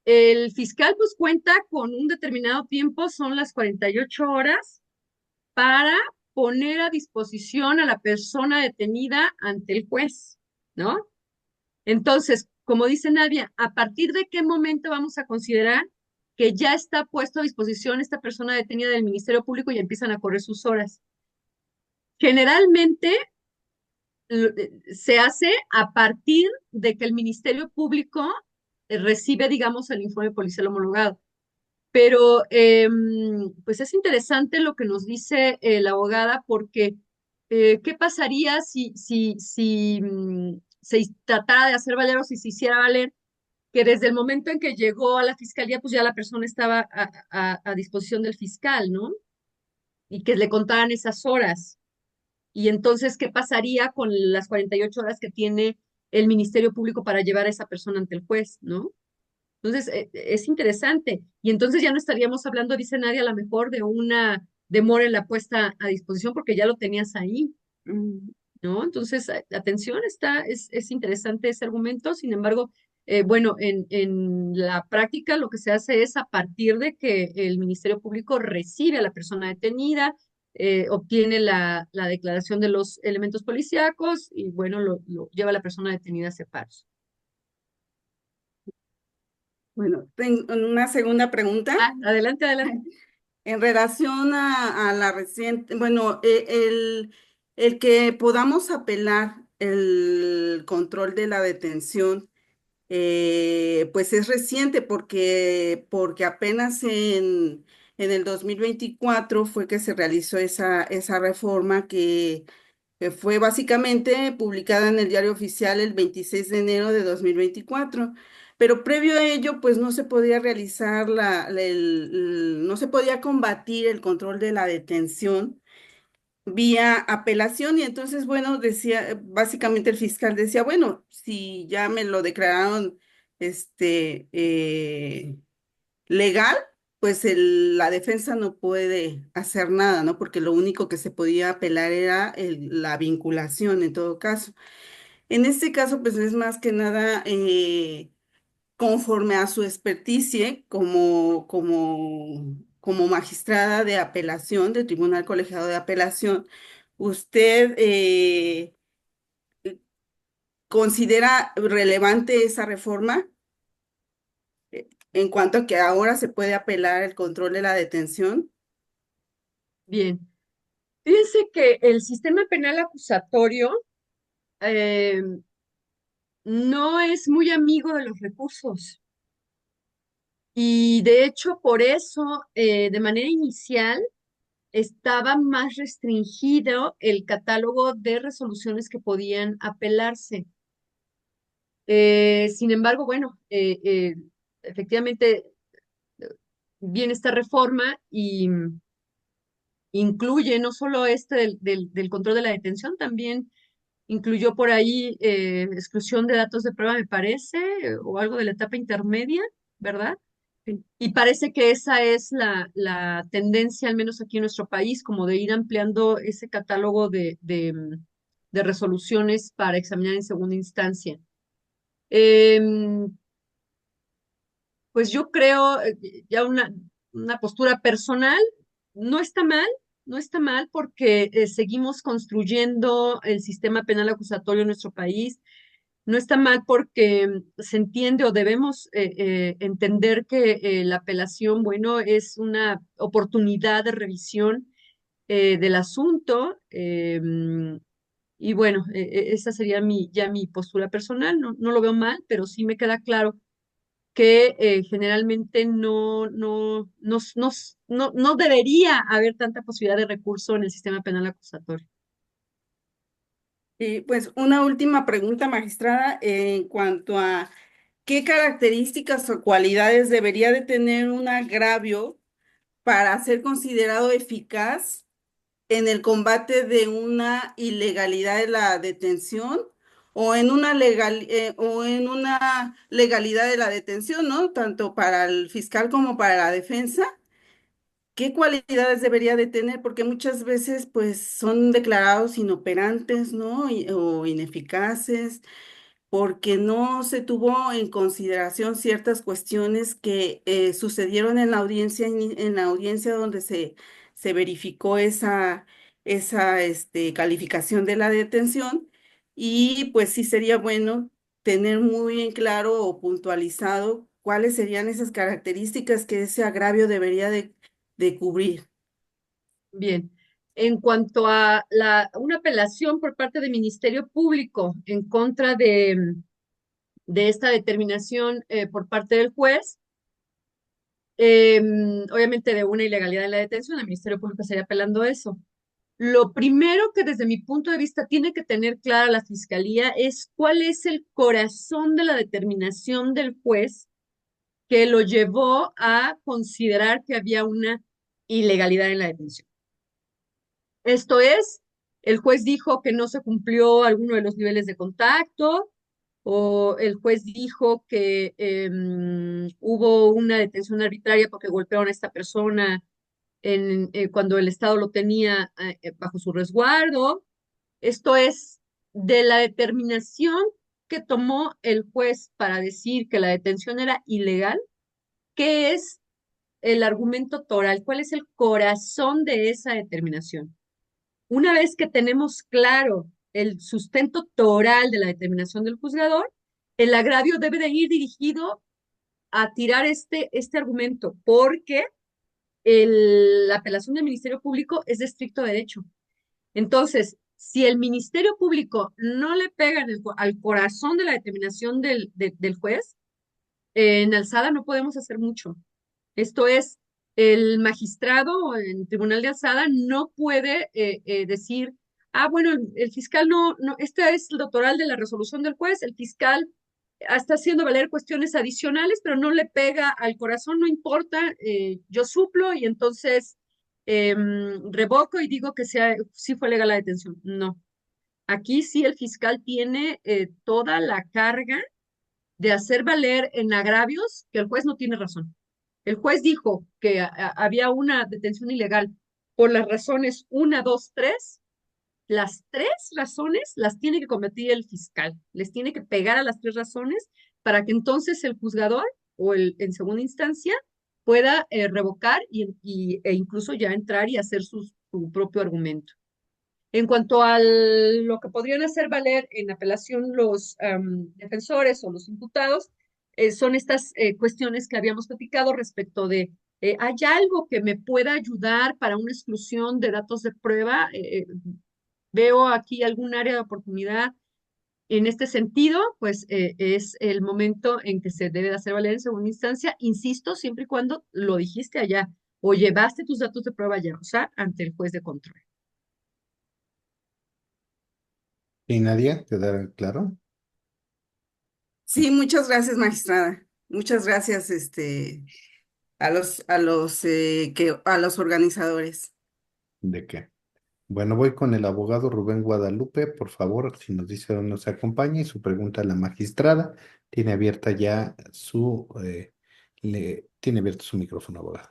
Speaker 2: el fiscal pues cuenta con un determinado tiempo, son las 48 horas, para poner a disposición a la persona detenida ante el juez, ¿no? Entonces, como dice Nadia, ¿a partir de qué momento vamos a considerar que ya está puesto a disposición esta persona detenida del Ministerio Público y empiezan a correr sus horas? Generalmente se hace a partir de que el Ministerio Público recibe, digamos, el informe policial homologado. Pero pues es interesante lo que nos dice la abogada porque ¿qué pasaría si se tratara de hacer valer o si se hiciera valer que desde el momento en que llegó a la fiscalía, pues ya la persona estaba a disposición del fiscal, ¿no? Y que le contaran esas horas. Y entonces, ¿qué pasaría con las 48 horas que tiene el Ministerio Público para llevar a esa persona ante el juez, ¿no? Entonces, es interesante. Y entonces ya no estaríamos hablando, dice Nadia, a lo mejor de una demora en la puesta a disposición porque ya lo tenías ahí,
Speaker 6: Mm.
Speaker 2: ¿no? Entonces, atención, es interesante ese argumento. Sin embargo, bueno, en la práctica lo que se hace es a partir de que el Ministerio Público recibe a la persona detenida, obtiene la declaración de los elementos policíacos y, bueno, lo lleva a la persona detenida a separos.
Speaker 6: Bueno, tengo una segunda pregunta.
Speaker 2: Adelante, adelante.
Speaker 6: En relación a la reciente, bueno, el que podamos apelar el control de la detención, pues es reciente porque apenas en el 2024 fue que se realizó esa reforma que fue básicamente publicada en el Diario Oficial el 26 de enero de 2024. Pero previo a ello, pues no se podía realizar no se podía combatir el control de la detención vía apelación y entonces, bueno, decía, básicamente el fiscal decía, bueno, si ya me lo declararon, legal, pues la defensa no puede hacer nada, ¿no? Porque lo único que se podía apelar era la vinculación en todo caso. En este caso, pues es más que nada conforme a su experticia como magistrada de apelación, del Tribunal Colegiado de Apelación, ¿usted considera relevante esa reforma? En cuanto a que ahora se puede apelar el control de la detención.
Speaker 2: Bien. Fíjense que el sistema penal acusatorio eh, no es muy amigo de los recursos. Y de hecho, por eso, de manera inicial, estaba más restringido el catálogo de resoluciones que podían apelarse. Sin embargo, bueno, efectivamente viene esta reforma y incluye no solo este del control de la detención, también incluyó por ahí exclusión de datos de prueba, me parece, o algo de la etapa intermedia, ¿verdad?
Speaker 6: Sí.
Speaker 2: Y parece que esa es la tendencia, al menos aquí en nuestro país, como de ir ampliando ese catálogo de resoluciones para examinar en segunda instancia. Pues yo creo, ya una postura personal, no está mal, no está mal porque seguimos construyendo el sistema penal acusatorio en nuestro país. No está mal porque se entiende o debemos entender que la apelación, bueno, es una oportunidad de revisión del asunto. Y bueno, esa sería ya mi postura personal. No lo veo mal, pero sí me queda claro que generalmente no debería haber tanta posibilidad de recurso en el sistema penal acusatorio.
Speaker 6: Y pues una última pregunta, magistrada, en cuanto a qué características o cualidades debería de tener un agravio para ser considerado eficaz en el combate de una ilegalidad de la detención o en una legalidad de la detención, ¿no? Tanto para el fiscal como para la defensa. ¿Qué cualidades debería de tener? Porque muchas veces pues son declarados inoperantes, ¿no? O ineficaces porque no se tuvo en consideración ciertas cuestiones que sucedieron en la audiencia, en la audiencia donde se verificó esa calificación de la detención. Y pues sí sería bueno tener muy en claro o puntualizado cuáles serían esas características que ese agravio debería de cubrir.
Speaker 2: Bien. En cuanto a una apelación por parte del Ministerio Público en contra de esta determinación por parte del juez, obviamente de una ilegalidad en la detención, el Ministerio Público estaría apelando eso. Lo primero que desde mi punto de vista tiene que tener clara la Fiscalía es cuál es el corazón de la determinación del juez que lo llevó a considerar que había una ilegalidad en la detención. Esto es, el juez dijo que no se cumplió alguno de los niveles de contacto, o el juez dijo que hubo una detención arbitraria porque golpearon a esta persona cuando el Estado lo tenía bajo su resguardo. Esto es, de la determinación que tomó el juez para decir que la detención era ilegal, ¿qué es el argumento toral? ¿Cuál es el corazón de esa determinación? Una vez que tenemos claro el sustento toral de la determinación del juzgador, el agravio debe de ir dirigido a tirar este argumento, porque la apelación del Ministerio Público es de estricto derecho. Entonces, si el Ministerio Público no le pega al corazón de la determinación del juez, en alzada no podemos hacer mucho. Esto es, el magistrado en tribunal de alzada no puede decir, bueno, el fiscal no, esta es el total de la resolución del juez, el fiscal está haciendo valer cuestiones adicionales, pero no le pega al corazón, no importa, yo suplo y entonces revoco y digo que sí fue legal la detención. No, aquí sí el fiscal tiene toda la carga de hacer valer en agravios que el juez no tiene razón. El juez dijo que había una detención ilegal por las razones 1, 2, 3. Las 3 razones las tiene que cometer el fiscal. Les tiene que pegar a las 3 razones para que entonces el juzgador o en segunda instancia pueda revocar e incluso ya entrar y hacer su propio argumento. En cuanto a lo que podrían hacer valer en apelación los defensores o los imputados, son estas cuestiones que habíamos platicado respecto de, ¿hay algo que me pueda ayudar para una exclusión de datos de prueba? ¿Veo aquí algún área de oportunidad? En este sentido, pues es el momento en que se debe de hacer valer en segunda instancia, insisto, siempre y cuando lo dijiste allá o llevaste tus datos de prueba allá, o sea, ante el juez de control.
Speaker 1: ¿Y Nadia, te da claro?
Speaker 6: Sí, muchas gracias, magistrada. Muchas gracias, a los organizadores.
Speaker 1: ¿De qué? Bueno, voy con el abogado Rubén Guadalupe. Por favor, si nos dice dónde nos acompaña y su pregunta a la magistrada. Tiene abierta ya tiene abierto su micrófono, abogado.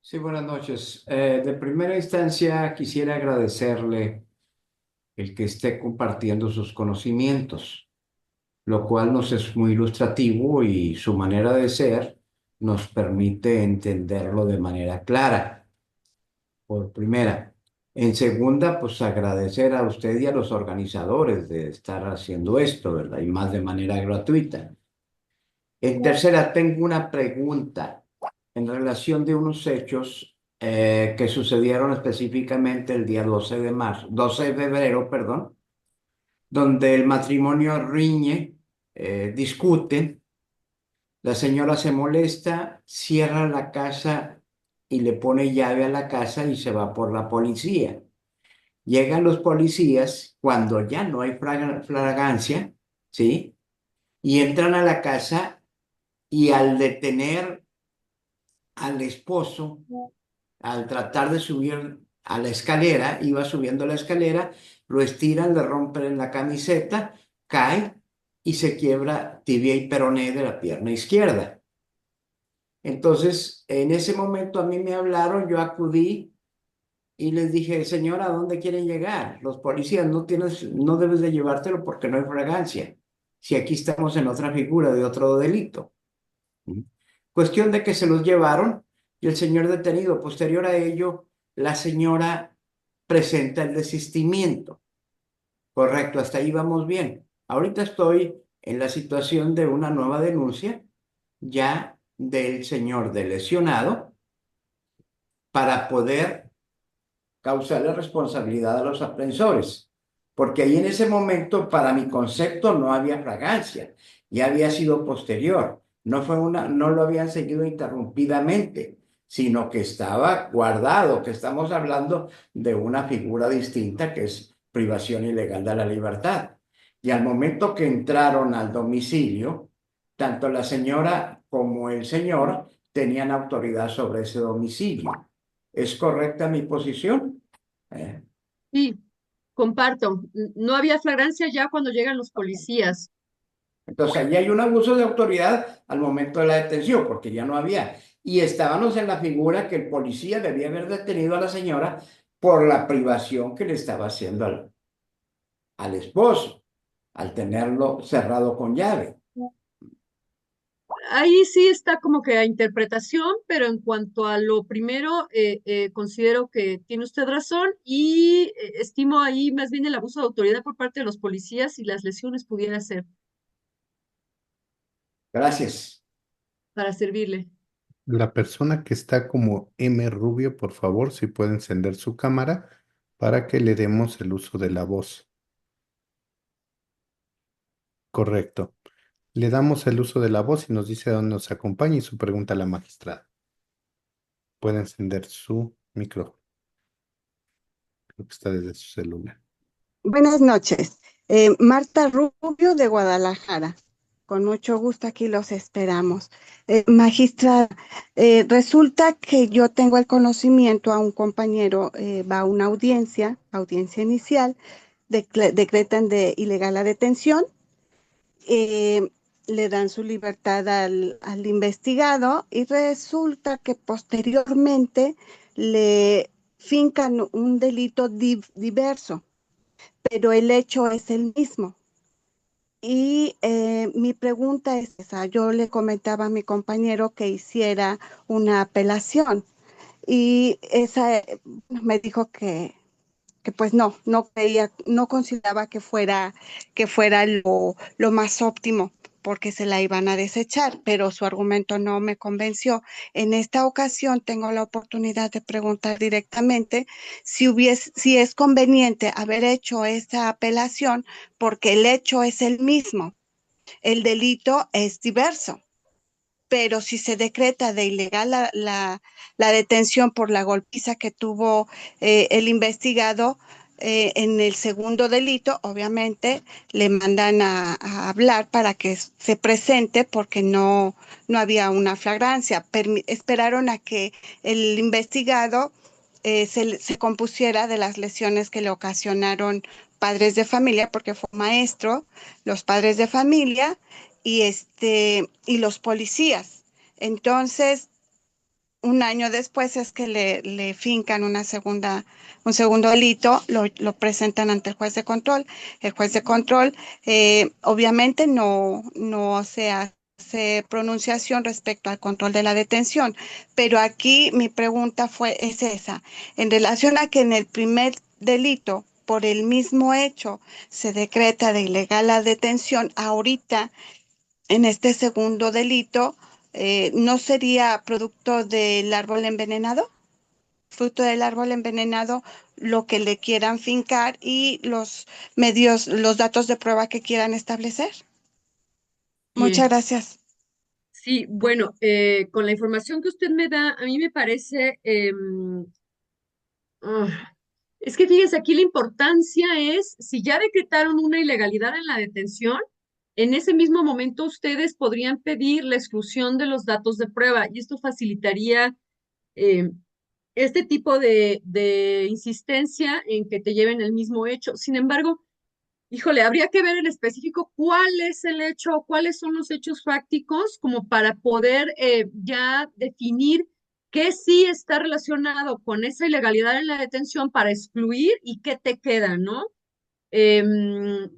Speaker 7: Sí, buenas noches. De primera instancia, quisiera agradecerle el que esté compartiendo sus conocimientos, lo cual nos es muy ilustrativo y su manera de ser nos permite entenderlo de manera clara, por primera. En segunda, pues agradecer a usted y a los organizadores de estar haciendo esto, ¿verdad? Y más de manera gratuita. En tercera, tengo una pregunta en relación de unos hechos que sucedieron específicamente el día 12 de febrero, perdón, donde el matrimonio riñe, discute, la señora se molesta, cierra la casa y le pone llave a la casa y se va por la policía. Llegan los policías cuando ya no hay flagrancia, ¿sí? Y entran a la casa y al detener al esposo, al tratar de subir a la escalera, iba subiendo la escalera, lo estiran, le rompen la camiseta, cae y se quiebra tibia y peroné de la pierna izquierda. Entonces, en ese momento a mí me hablaron, yo acudí y les dije, señora, ¿a dónde quieren llegar? Los policías, no debes de llevártelo porque no hay fragancia. Si aquí estamos en otra figura de otro delito. Cuestión de que se los llevaron y el señor detenido. Posterior a ello, la señora presenta el desistimiento. Correcto, hasta ahí vamos bien. Ahorita estoy en la situación de una nueva denuncia ya del señor de lesionado para poder causarle responsabilidad a los aprensores, porque ahí en ese momento, para mi concepto, no había fragancia, ya había sido posterior, no lo habían seguido interrumpidamente, sino que estaba guardado, que estamos hablando de una figura distinta que es privación ilegal de la libertad. Y al momento que entraron al domicilio, tanto la señora como el señor tenían autoridad sobre ese domicilio. ¿Es correcta mi posición?
Speaker 2: Sí, comparto. No había flagrancia ya cuando llegan los policías.
Speaker 7: Entonces, allí hay un abuso de autoridad al momento de la detención, porque ya no había. Y estábamos en la figura que el policía debía haber detenido a la señora por la privación que le estaba haciendo al esposo, al tenerlo cerrado con llave.
Speaker 2: Ahí sí está como que a interpretación, pero en cuanto a lo primero, considero que tiene usted razón y estimo ahí más bien el abuso de autoridad por parte de los policías y las lesiones pudiera ser
Speaker 7: Gracias.
Speaker 2: para servirle.
Speaker 1: La persona que está como M Rubio, por favor, si puede encender su cámara para que le demos el uso de la voz. Correcto. Le damos el uso de la voz y nos dice dónde nos acompaña y su pregunta a la magistrada. Puede encender su micrófono. Creo que está desde su celular.
Speaker 8: Buenas noches. Marta Rubio de Guadalajara. Con mucho gusto aquí los esperamos. Magistrada, resulta que yo tengo el conocimiento a un compañero, va a una audiencia inicial, decretan de ilegal la detención, eh, le dan su libertad al investigado y resulta que posteriormente le fincan un delito diverso, pero el hecho es el mismo. Y mi pregunta es esa, yo le comentaba a mi compañero que hiciera una apelación y esa me dijo que pues no creía, no consideraba que fuera lo más óptimo porque se la iban a desechar, pero su argumento no me convenció. En esta ocasión tengo la oportunidad de preguntar directamente si es conveniente haber hecho esa apelación porque el hecho es el mismo, el delito es diverso, pero si se decreta de ilegal la detención por la golpiza que tuvo el investigado, en el segundo delito, obviamente, le mandan a hablar para que se presente porque no había una flagrancia. Esperaron a que el investigado se compusiera de las lesiones que le ocasionaron padres de familia, porque fue maestro, los padres de familia, y los policías. Entonces, un año después es que le fincan un segundo delito, lo presentan ante el juez de control. El juez de control obviamente no se hace pronunciación respecto al control de la detención, pero aquí mi pregunta es esa, en relación a que en el primer delito, por el mismo hecho, se decreta de ilegal la detención, ahorita en este segundo delito, ¿no sería producto del árbol envenenado? Fruto del árbol envenenado, lo que le quieran fincar y los medios, los datos de prueba que quieran establecer. Muchas
Speaker 2: Bien.
Speaker 8: gracias.
Speaker 2: Sí, bueno, con la información que usted me da, a mí me parece Es que fíjense, aquí la importancia es, si ya decretaron una ilegalidad en la detención, en ese mismo momento ustedes podrían pedir la exclusión de los datos de prueba y esto facilitaría eh, este tipo de insistencia en que te lleven el mismo hecho. Sin embargo, híjole, habría que ver en específico cuál es el hecho, cuáles son los hechos fácticos, como para poder ya definir qué sí está relacionado con esa ilegalidad en la detención para excluir y qué te queda, ¿no? Em,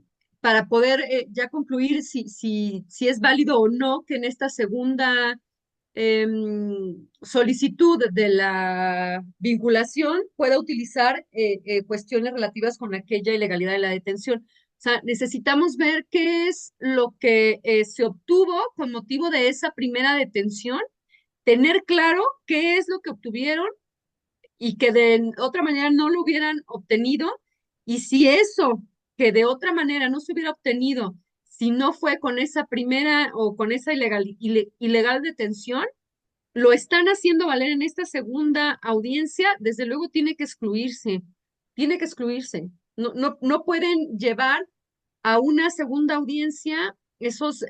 Speaker 2: para poder ya concluir si es válido o no que en esta segunda solicitud de la vinculación pueda utilizar cuestiones relativas con aquella ilegalidad de la detención. O sea, necesitamos ver qué es lo que se obtuvo con motivo de esa primera detención, tener claro qué es lo que obtuvieron y que de otra manera no lo hubieran obtenido. Y si eso que de otra manera no se hubiera obtenido, si no fue con esa primera o con esa ilegal detención, lo están haciendo valer en esta segunda audiencia, desde luego tiene que excluirse. No pueden llevar a una segunda audiencia esos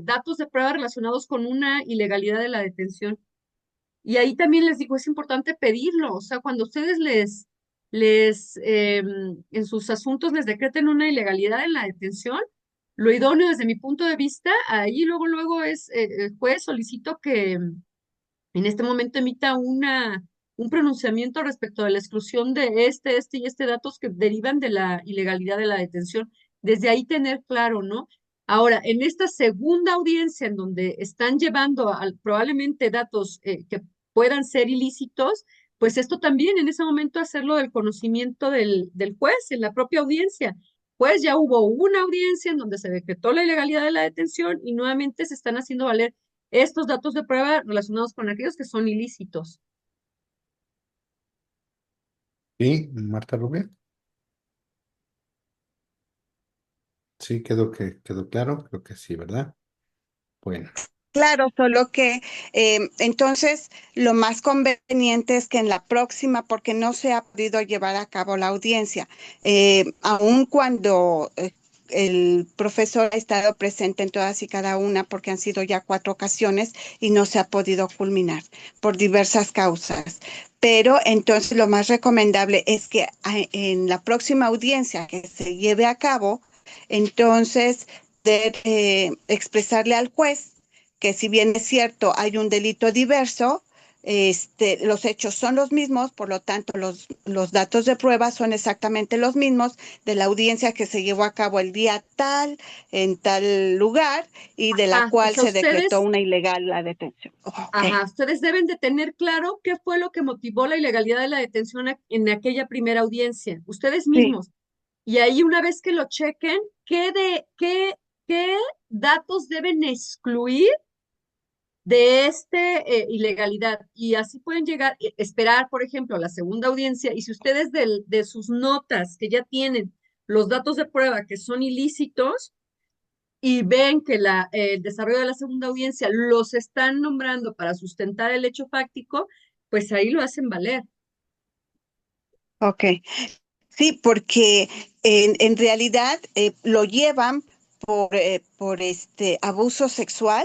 Speaker 2: datos de prueba relacionados con una ilegalidad de la detención. Y ahí también les digo, es importante pedirlo, o sea, cuando ustedes en sus asuntos les decreten una ilegalidad en la detención, lo idóneo desde mi punto de vista, ahí luego es, el juez solicito que en este momento emita un pronunciamiento respecto de la exclusión de este y este datos que derivan de la ilegalidad de la detención. Desde ahí tener claro, ¿no? Ahora, en esta segunda audiencia en donde están llevando probablemente datos que puedan ser ilícitos, pues esto también en ese momento hacerlo del conocimiento del juez en la propia audiencia. Pues ya hubo una audiencia en donde se decretó la ilegalidad de la detención y nuevamente se están haciendo valer estos datos de prueba relacionados con aquellos que son ilícitos.
Speaker 1: Sí, Marta Rubio. Sí, quedó claro, creo que sí, ¿verdad? Bueno,
Speaker 8: Claro, solo que entonces lo más conveniente es que en la próxima, porque no se ha podido llevar a cabo la audiencia, aun cuando el profesor ha estado presente en todas y cada una, porque han sido ya 4 ocasiones y no se ha podido culminar por diversas causas. Pero entonces lo más recomendable es que en la próxima audiencia que se lleve a cabo, entonces expresarle al juez que si bien es cierto, hay un delito diverso, los hechos son los mismos, por lo tanto, los datos de prueba son exactamente los mismos de la audiencia que se llevó a cabo el día tal, en tal lugar, y de la
Speaker 2: O
Speaker 8: cual
Speaker 2: sea,
Speaker 8: se decretó una ilegal la detención. Okay.
Speaker 2: ustedes deben de tener claro qué fue lo que motivó la ilegalidad de la detención en aquella primera audiencia, ustedes
Speaker 8: Sí,
Speaker 2: mismos. Y ahí una vez que lo chequen, ¿qué datos deben excluir de este ilegalidad? Y así pueden llegar, esperar, por ejemplo, la segunda audiencia, y si ustedes de sus notas que ya tienen los datos de prueba que son ilícitos y ven que el desarrollo de la segunda audiencia los están nombrando para sustentar el hecho fáctico, pues ahí lo hacen valer.
Speaker 8: ok. Sí, porque en realidad lo llevan por este abuso sexual.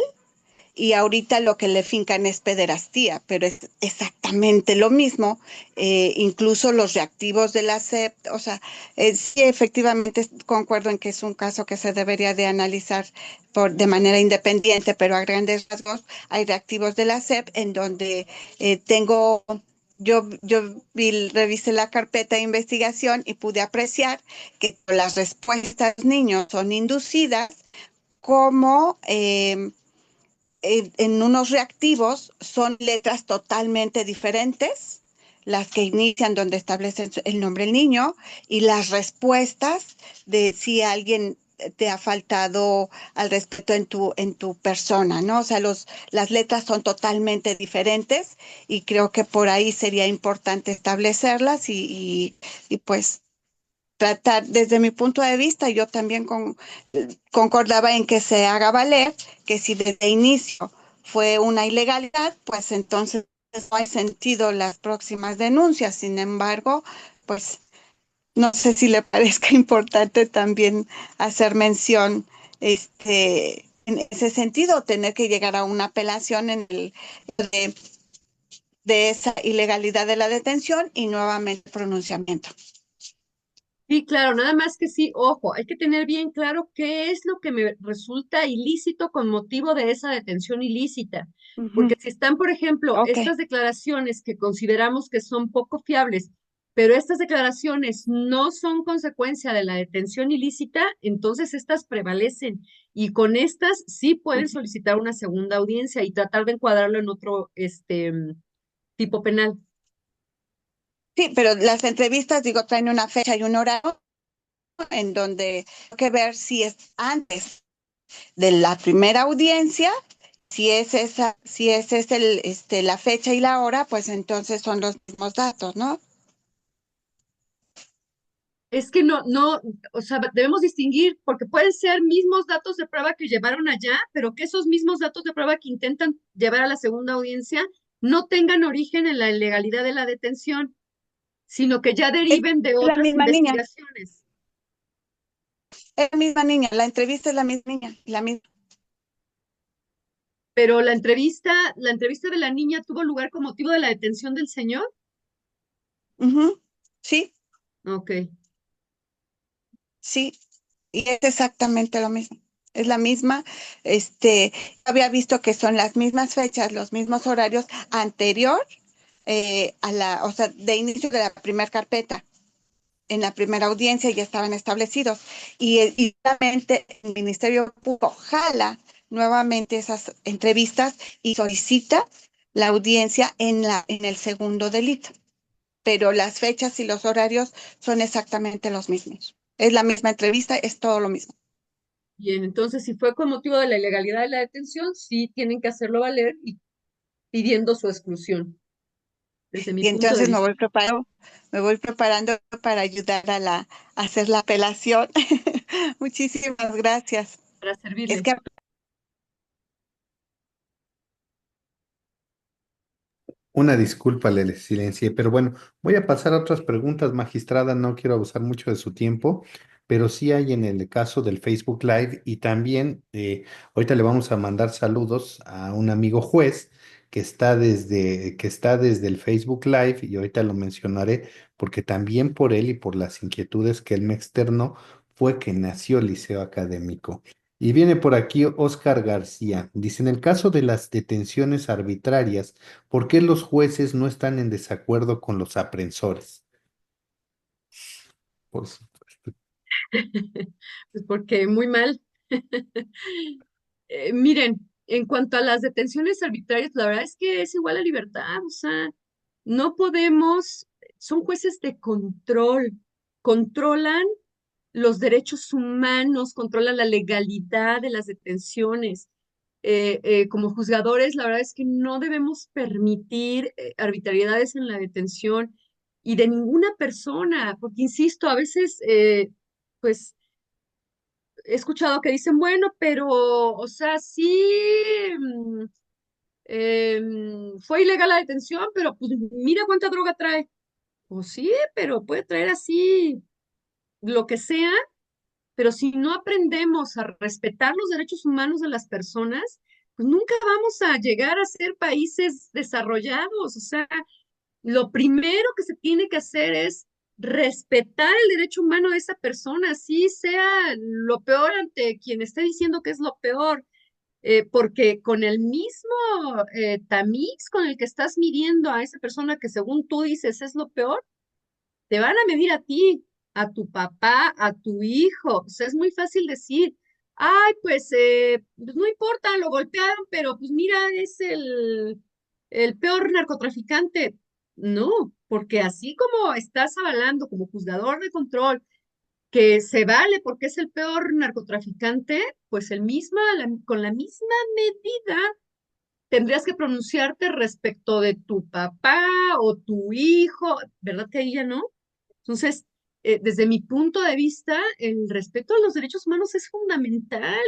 Speaker 8: Y ahorita lo que le fincan es pederastía, pero es exactamente lo mismo, incluso los reactivos de la SEP, o sea, sí, efectivamente concuerdo en que es un caso que se debería de analizar de manera independiente, pero a grandes rasgos hay reactivos de la SEP en donde tengo... revisé la carpeta de investigación y pude apreciar que las respuestas de los niños son inducidas como en unos reactivos son letras totalmente diferentes, las que inician donde establecen el nombre del niño y las respuestas de si alguien te ha faltado al respeto en tu persona, ¿no? O sea, las letras son totalmente diferentes y creo que por ahí sería importante establecerlas y pues tratar, desde mi punto de vista, yo también concordaba en que se haga valer que si desde inicio fue una ilegalidad, pues entonces no hay sentido las próximas denuncias. Sin embargo, pues No sé si le parezca importante también hacer mención, en ese sentido, tener que llegar a una apelación de, de esa ilegalidad de la detención y nuevamente pronunciamiento.
Speaker 2: Sí, claro, nada más que sí, ojo, hay que tener bien claro qué es lo que me resulta ilícito con motivo de esa detención ilícita. Porque
Speaker 8: Ujú.
Speaker 2: si están, por ejemplo,
Speaker 8: Ok,
Speaker 2: estas declaraciones que consideramos que son poco fiables, pero estas declaraciones no son consecuencia de la detención ilícita, entonces estas prevalecen y con estas sí pueden
Speaker 8: ujú.
Speaker 2: solicitar una segunda audiencia y tratar de encuadrarlo en otro tipo penal.
Speaker 8: Sí, pero las entrevistas, digo, traen una fecha y un horario en donde hay que ver si es antes de la primera audiencia, si es la fecha y la hora, pues entonces son los mismos datos, ¿no?
Speaker 2: Es que no, o sea, debemos distinguir porque pueden ser mismos datos de prueba que llevaron allá, pero que esos mismos datos de prueba que intentan llevar a la segunda audiencia no tengan origen en la ilegalidad de la detención, sino que ya
Speaker 8: Es
Speaker 2: deriven de
Speaker 8: la
Speaker 2: otras
Speaker 8: misma niña,
Speaker 2: investigaciones.
Speaker 8: es la misma niña, la entrevista es la misma niña, la misma.
Speaker 2: Pero la entrevista de la niña tuvo lugar con motivo de la detención del señor.
Speaker 8: Ujú. Sí,
Speaker 2: Ok.
Speaker 8: sí, y es exactamente lo mismo. Es la misma, había visto que son las mismas fechas, los mismos horarios anterior o sea, de inicio de la primera carpeta. En la primera audiencia ya estaban establecidos y obviamente el Ministerio Público jala nuevamente esas entrevistas y solicita la audiencia en el segundo delito, pero las fechas y los horarios son exactamente los mismos. Es la misma entrevista, es todo lo mismo.
Speaker 2: Bien, entonces si fue con motivo de la ilegalidad de la detención, sí tienen que hacerlo valer y pidiendo su exclusión, desde mi
Speaker 8: Y
Speaker 2: punto de
Speaker 8: entonces
Speaker 2: vista.
Speaker 8: me voy preparando para ayudar a hacer la apelación. Muchísimas gracias.
Speaker 2: Para
Speaker 8: Es
Speaker 2: servirle.
Speaker 8: que
Speaker 1: Una disculpa, le silencié, pero bueno, voy a pasar a otras preguntas, magistrada, no quiero abusar mucho de su tiempo, pero sí hay en el caso del Facebook Live y también ahorita le vamos a mandar saludos a un amigo juez que está desde el Facebook Live y ahorita lo mencionaré porque también por él y por las inquietudes que él me externó fue que nació el Liceo Académico. Y viene por aquí Oscar García. Dice, en el caso de las detenciones arbitrarias, ¿por qué los jueces no están en desacuerdo con los aprensores? Por supuesto.
Speaker 2: Pues porque muy mal. Miren, en cuanto a las detenciones arbitrarias, la verdad es que es igual a libertad, o sea, no podemos, son jueces de control, controlan los derechos humanos, controlan la legalidad de las detenciones. Como juzgadores, la verdad es que no debemos permitir arbitrariedades en la detención y de ninguna persona, porque insisto, a veces, pues he escuchado que dicen, bueno, pero, o sea, sí, mm, fue ilegal la detención, pero pues mira cuánta droga trae. Pues sí, pero puede traer así lo que sea, pero si no aprendemos a respetar los derechos humanos de las personas, pues nunca vamos a llegar a ser países desarrollados. O sea, lo primero que se tiene que hacer es respetar el derecho humano de esa persona, así sea lo peor ante quien esté diciendo que es lo peor, porque con el mismo tamiz con el que estás midiendo a esa persona que según tú dices es lo peor, te van a medir a ti, a tu papá, a tu hijo. O sea, es muy fácil decir, ay, pues no importa, lo golpearon, pero pues mira, es el peor narcotraficante. No, porque así como estás avalando como juzgador de control que se vale porque es el peor narcotraficante, pues con la misma medida tendrías que pronunciarte respecto de tu papá o tu hijo, ¿verdad que ahí ya no? Entonces, desde mi punto de vista, el respeto a los derechos humanos es fundamental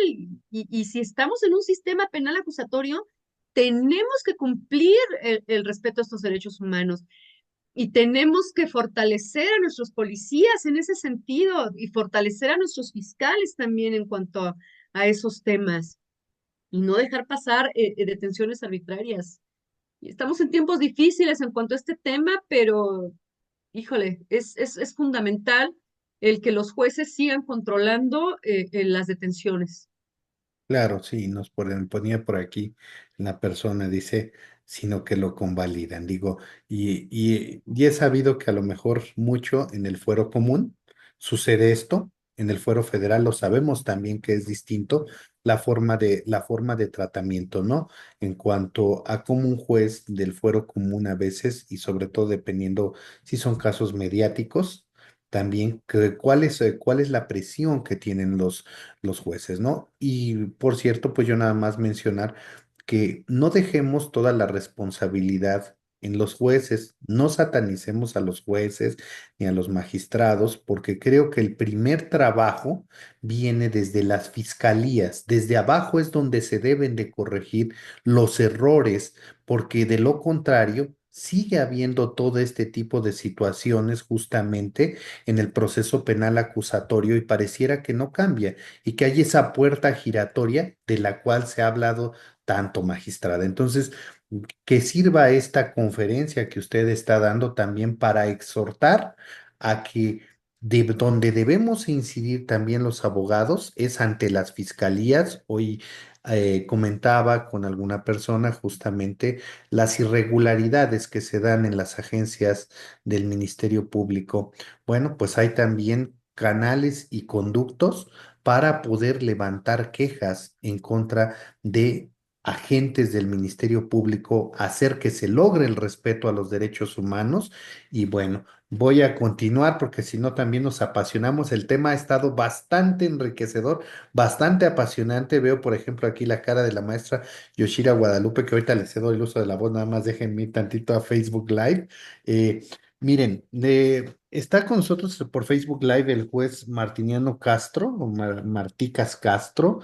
Speaker 2: y si estamos en un sistema penal acusatorio, tenemos que cumplir el respeto a estos derechos humanos. Y tenemos que fortalecer a nuestros policías en ese sentido y fortalecer a nuestros fiscales también en cuanto a esos temas y no dejar pasar detenciones arbitrarias. Y estamos en tiempos difíciles en cuanto a este tema, pero híjole, es fundamental el que los jueces sigan controlando las detenciones.
Speaker 1: Claro, sí, ponía por aquí la persona, dice, sino que lo convalidan. Digo, y he sabido que a lo mejor mucho en el fuero común sucede esto, en el fuero federal lo sabemos también que es distinto la forma de tratamiento, ¿no? En cuanto a cómo un juez del fuero común a veces, y sobre todo dependiendo si son casos mediáticos, también cuál es la presión que tienen los jueces, ¿no? Y por cierto, pues yo nada más mencionar que no dejemos toda la responsabilidad en los jueces, no satanicemos a los jueces ni a los magistrados, porque creo que el primer trabajo viene desde las fiscalías, desde abajo es donde se deben de corregir los errores, porque de lo contrario sigue habiendo todo este tipo de situaciones justamente en el proceso penal acusatorio y pareciera que no cambia y que hay esa puerta giratoria de la cual se ha hablado tanto, magistrada. Entonces, que sirva esta conferencia que usted está dando también para exhortar a que de donde debemos incidir también los abogados es ante las fiscalías. Hoy comentaba con alguna persona justamente las irregularidades que se dan en las agencias del Ministerio Público. Bueno, pues hay también canales y conductos para poder levantar quejas en contra de agentes del Ministerio Público, hacer que se logre el respeto a los derechos humanos. Y bueno, voy a continuar porque si no también nos apasionamos. El tema ha estado bastante enriquecedor, bastante apasionante. Veo, por ejemplo, aquí la cara de la maestra Yoshira Guadalupe, que ahorita le cedo el uso de la voz, nada más déjenme ir tantito a Facebook Live. Miren, está con nosotros por Facebook Live el juez Martiniano Castro, o Marticas Castro.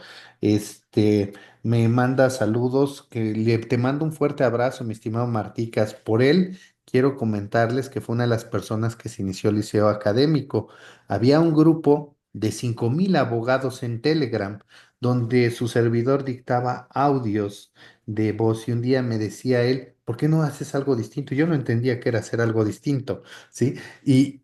Speaker 1: Me manda saludos, te mando un fuerte abrazo, mi estimado Marticas. Por él, quiero comentarles que fue una de las personas que se inició el liceo académico. Había un grupo de 5,000 abogados en Telegram, donde su servidor dictaba audios de voz y un día me decía él, ¿por qué no haces algo distinto? Yo no entendía que era hacer algo distinto, ¿sí? Y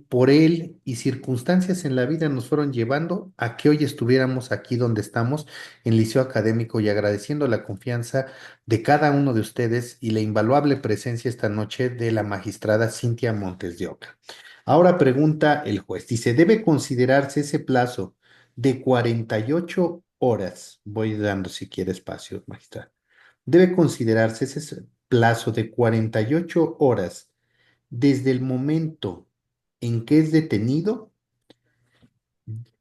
Speaker 1: por él y circunstancias en la vida nos fueron llevando a que hoy estuviéramos aquí donde estamos, en Liceo Académico, y agradeciendo la confianza de cada uno de ustedes y la invaluable presencia esta noche de la magistrada Cintia Montes de Oca. Ahora pregunta el juez, dice, ¿debe considerarse ese plazo de 48 horas? Voy dando si quiere espacio, magistrada. Debe considerarse ese plazo de 48 horas desde el momento en que es detenido.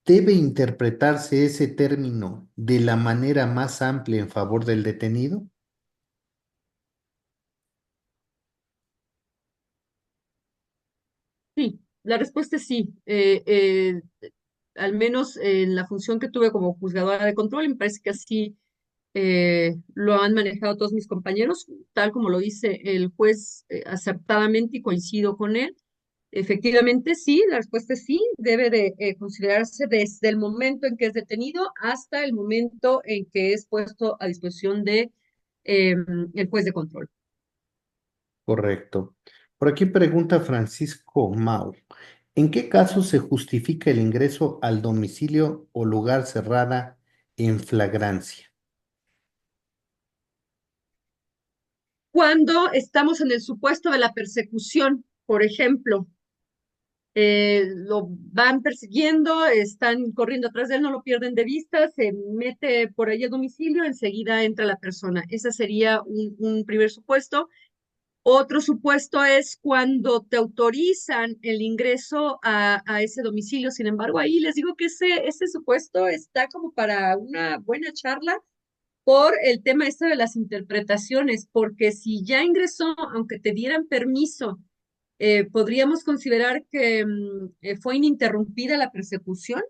Speaker 1: ¿Debe interpretarse ese término de la manera más amplia en favor del detenido?
Speaker 2: Sí, la respuesta es sí. Al menos en la función que tuve como juzgadora de control, me parece que así lo han manejado todos mis compañeros, tal como lo dice el juez acertadamente y coincido con él. Efectivamente, sí, la respuesta es sí, debe de considerarse desde el momento en que es detenido hasta el momento en que es puesto a disposición de el juez de control.
Speaker 1: Correcto. Por aquí pregunta Francisco Mau. ¿En qué caso se justifica el ingreso al domicilio o lugar cerrada en flagrancia?
Speaker 2: Cuando estamos en el supuesto de la persecución, por ejemplo, lo van persiguiendo, están corriendo atrás de él, no lo pierden de vista, se mete por ahí al domicilio, enseguida entra la persona. Ese sería un primer supuesto. Otro supuesto es cuando te autorizan el ingreso a ese domicilio. Sin embargo, ahí les digo que ese supuesto está como para una buena charla por el tema este de las interpretaciones, porque si ya ingresó, aunque te dieran permiso, podríamos considerar que fue ininterrumpida la persecución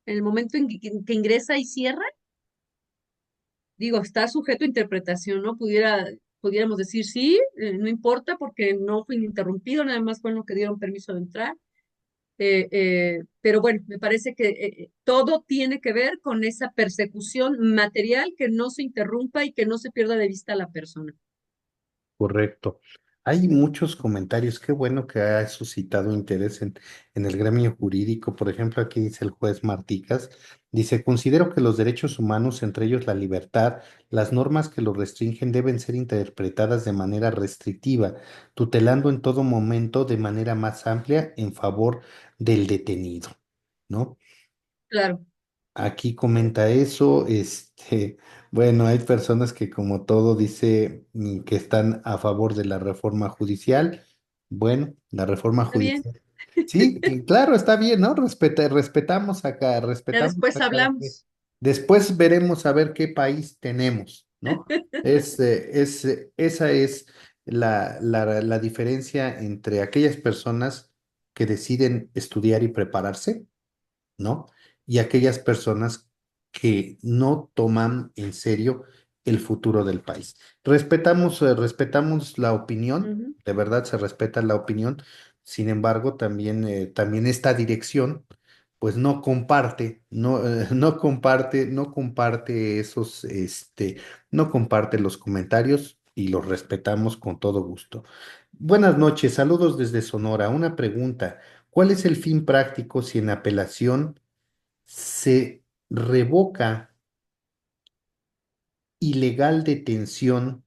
Speaker 2: en el momento en que ingresa y cierra. Digo, está sujeto a interpretación, ¿no? Pudiera pudiéramos decir sí, no importa porque no fue interrumpido, nada más fue lo que dieron permiso de entrar. Pero bueno, me parece que todo tiene que ver con esa persecución material, que no se interrumpa y que no se pierda de vista a la persona.
Speaker 1: Correcto. Hay muchos comentarios. Qué bueno que ha suscitado interés en el gremio jurídico. Por ejemplo, aquí dice el juez Marticas, dice, considero que los derechos humanos, entre ellos la libertad, las normas que los restringen deben ser interpretadas de manera restrictiva, tutelando en todo momento de manera más amplia en favor del detenido, ¿no?
Speaker 2: Claro.
Speaker 1: Aquí comenta eso, bueno, hay personas que como todo dice que están a favor de la reforma judicial. Bueno, la reforma
Speaker 2: Está bien.
Speaker 1: judicial. Sí, claro, está bien, ¿no? Respetamos acá,
Speaker 2: Ya
Speaker 1: respetamos
Speaker 2: después
Speaker 1: a cada quien.
Speaker 2: hablamos.
Speaker 1: Después veremos a ver qué país tenemos, ¿no? Esa es la diferencia entre aquellas personas que deciden estudiar y prepararse, ¿no? Y aquellas personas que no toman en serio el futuro del país. Respetamos la opinión,
Speaker 2: Ujú.
Speaker 1: de verdad se respeta la opinión. Sin embargo, también esta dirección, pues no comparte, no comparte no comparte los comentarios y los respetamos con todo gusto. Buenas noches, saludos desde Sonora. Una pregunta. ¿Cuál es el fin práctico si en apelación se revoca ilegal detención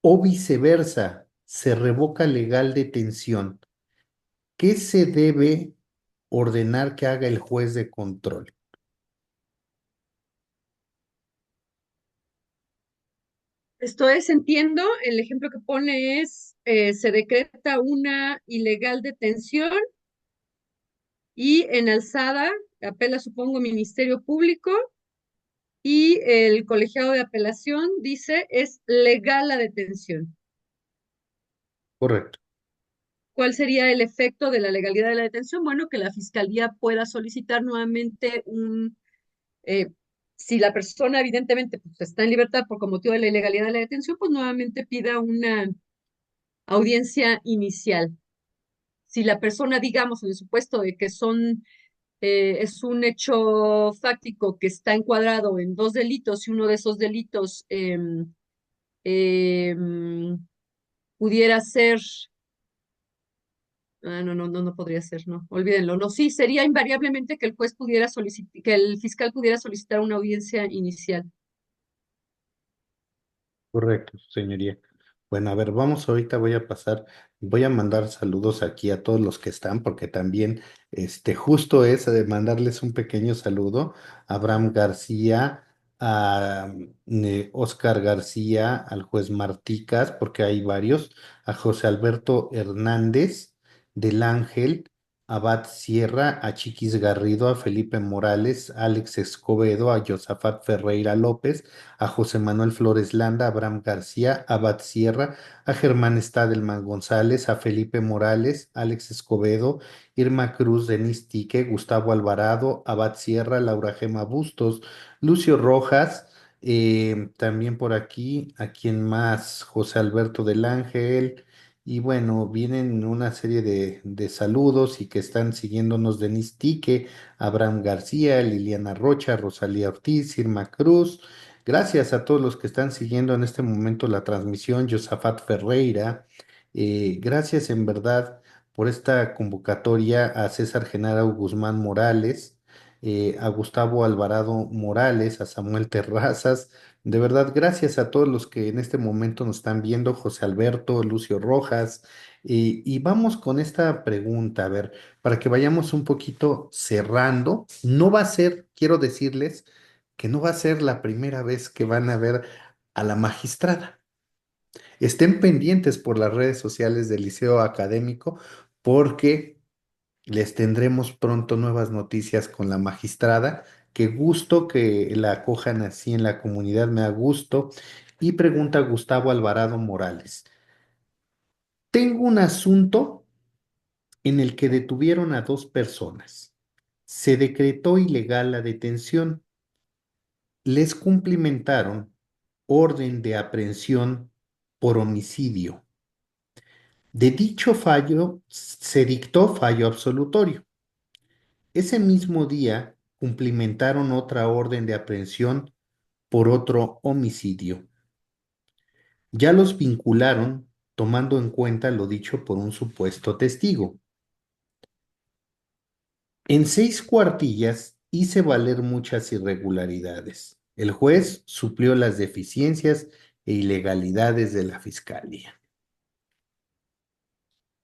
Speaker 1: o viceversa, se revoca legal detención? ¿Qué se debe ordenar que haga el juez de control?
Speaker 2: Esto es, entiendo, el ejemplo que pone es, se decreta una ilegal detención y en alzada apela, supongo, Ministerio Público y el colegiado de apelación dice es legal la detención.
Speaker 1: Correcto,
Speaker 2: ¿Cuál sería el efecto de la legalidad de la detención? Bueno, que la fiscalía pueda solicitar nuevamente eh, si la persona evidentemente pues, está en libertad por con motivo de la ilegalidad de la detención, pues nuevamente pida una audiencia inicial. Si la persona, digamos, en el supuesto de que es un hecho fáctico que está encuadrado en dos delitos y uno de esos delitos pudiera ser, no podría ser, no, olvídenlo, no, sí, sería invariablemente que el juez pudiera solicitar, que el fiscal pudiera solicitar una audiencia inicial.
Speaker 1: correcto, señoría. Bueno, a ver, vamos ahorita, voy a mandar saludos aquí a todos los que están, porque también, justo es de mandarles un pequeño saludo a Abraham García, a Oscar García, al juez Marticas, porque hay varios, a José Alberto Hernández del Ángel, a Abad Sierra, a Chiquis Garrido, a Felipe Morales, a Alex Escobedo, a Josafat Ferreira López, a José Manuel Flores Landa, a Abraham García, a Abad Sierra, a Germán Stadelman González, a Felipe Morales, Alex Escobedo, Irma Cruz, Denis Tique, Gustavo Alvarado, Abad Sierra, Laura Gema Bustos, Lucio Rojas, también por aquí, ¿a quién más? José Alberto del Ángel. Y bueno, vienen una serie de saludos y que están siguiéndonos Denis Tique, Abraham García, Liliana Rocha, Rosalía Ortiz, Irma Cruz. Gracias a todos los que están siguiendo en este momento la transmisión, Josafat Ferreira. Gracias en verdad por esta convocatoria a César Genaro Guzmán Morales, a Gustavo Alvarado Morales, a Samuel Terrazas. De verdad, gracias a todos los que en este momento nos están viendo, José Alberto, Lucio Rojas. Y vamos con esta pregunta, a ver, para que vayamos un poquito cerrando. No va a ser, quiero decirles, que no va a ser la primera vez que van a ver a la magistrada. Estén pendientes por las redes sociales del Liceo Académico porque les tendremos pronto nuevas noticias con la magistrada. Qué gusto que la acojan así en la comunidad, me da gusto. Y pregunta Gustavo Alvarado Morales. Tengo un asunto en el que detuvieron a 2 personas. Se decretó ilegal la detención. les cumplimentaron orden de aprehensión por homicidio. De dicho fallo se dictó fallo absolutorio. Ese mismo día cumplimentaron otra orden de aprehensión por otro homicidio. Ya los vincularon tomando en cuenta lo dicho por un supuesto testigo. En 6 cuartillas hice valer muchas irregularidades. El juez suplió las deficiencias e ilegalidades de la fiscalía.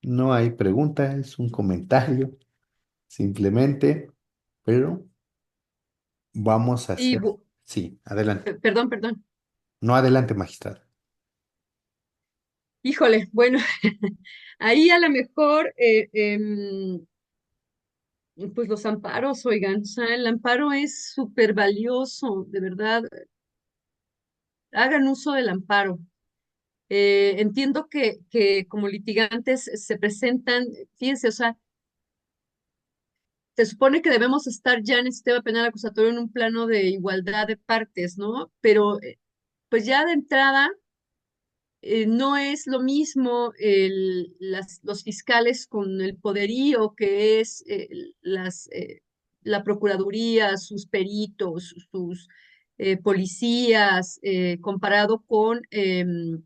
Speaker 1: No hay pregunta, es un comentario, simplemente, pero vamos a
Speaker 2: Y,
Speaker 1: hacer. Sí, adelante.
Speaker 2: perdón.
Speaker 1: No, adelante, magistrado.
Speaker 2: Híjole, bueno, ahí a lo mejor, pues los amparos, oigan, o sea, el amparo es súper valioso, de verdad, hagan uso del amparo. Entiendo que como litigantes se presentan, fíjense, o sea, se supone que debemos estar ya en el sistema penal acusatorio en un plano de igualdad de partes, ¿no? Pero pues ya de entrada no es lo mismo los fiscales con el poderío que es la Procuraduría, sus peritos, sus policías, comparado con el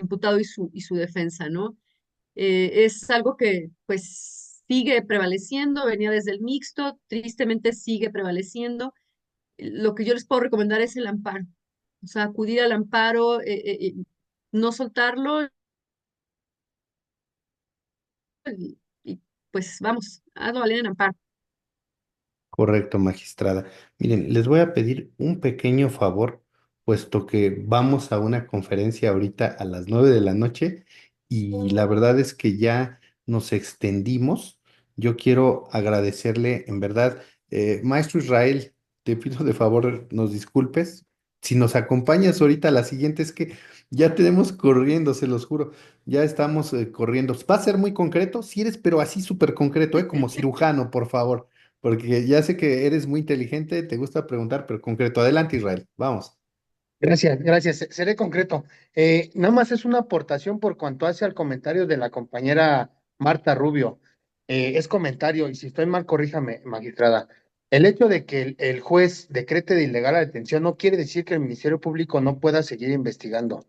Speaker 2: imputado y su defensa, ¿no? Es algo que pues sigue prevaleciendo, venía desde el mixto, tristemente sigue prevaleciendo. Lo que yo les puedo recomendar es el amparo, o sea, acudir al amparo, no soltarlo y pues vamos, hazlo valer en amparo.
Speaker 1: Correcto, magistrada. Miren, les voy a pedir un pequeño favor, puesto que vamos a una conferencia ahorita a las 9 de la noche y la verdad es que ya nos extendimos. Yo quiero agradecerle, en verdad, maestro Israel, te pido de favor nos disculpes. Si nos acompañas ahorita a la siguiente, es que ya tenemos corriendo, se los juro, ya estamos corriendo. Va a ser muy concreto, si eres, pero así súper concreto, como cirujano, por favor. Porque ya sé que eres muy inteligente, te gusta preguntar, pero concreto. Adelante, Israel. Vamos.
Speaker 3: Gracias, gracias. Seré concreto. Nada más es una aportación por cuanto hace al comentario de la compañera Marta Rubio. Es comentario, y si estoy mal, corríjame, magistrada. El hecho de que el juez decrete de ilegal la detención no quiere decir que el Ministerio Público no pueda seguir investigando.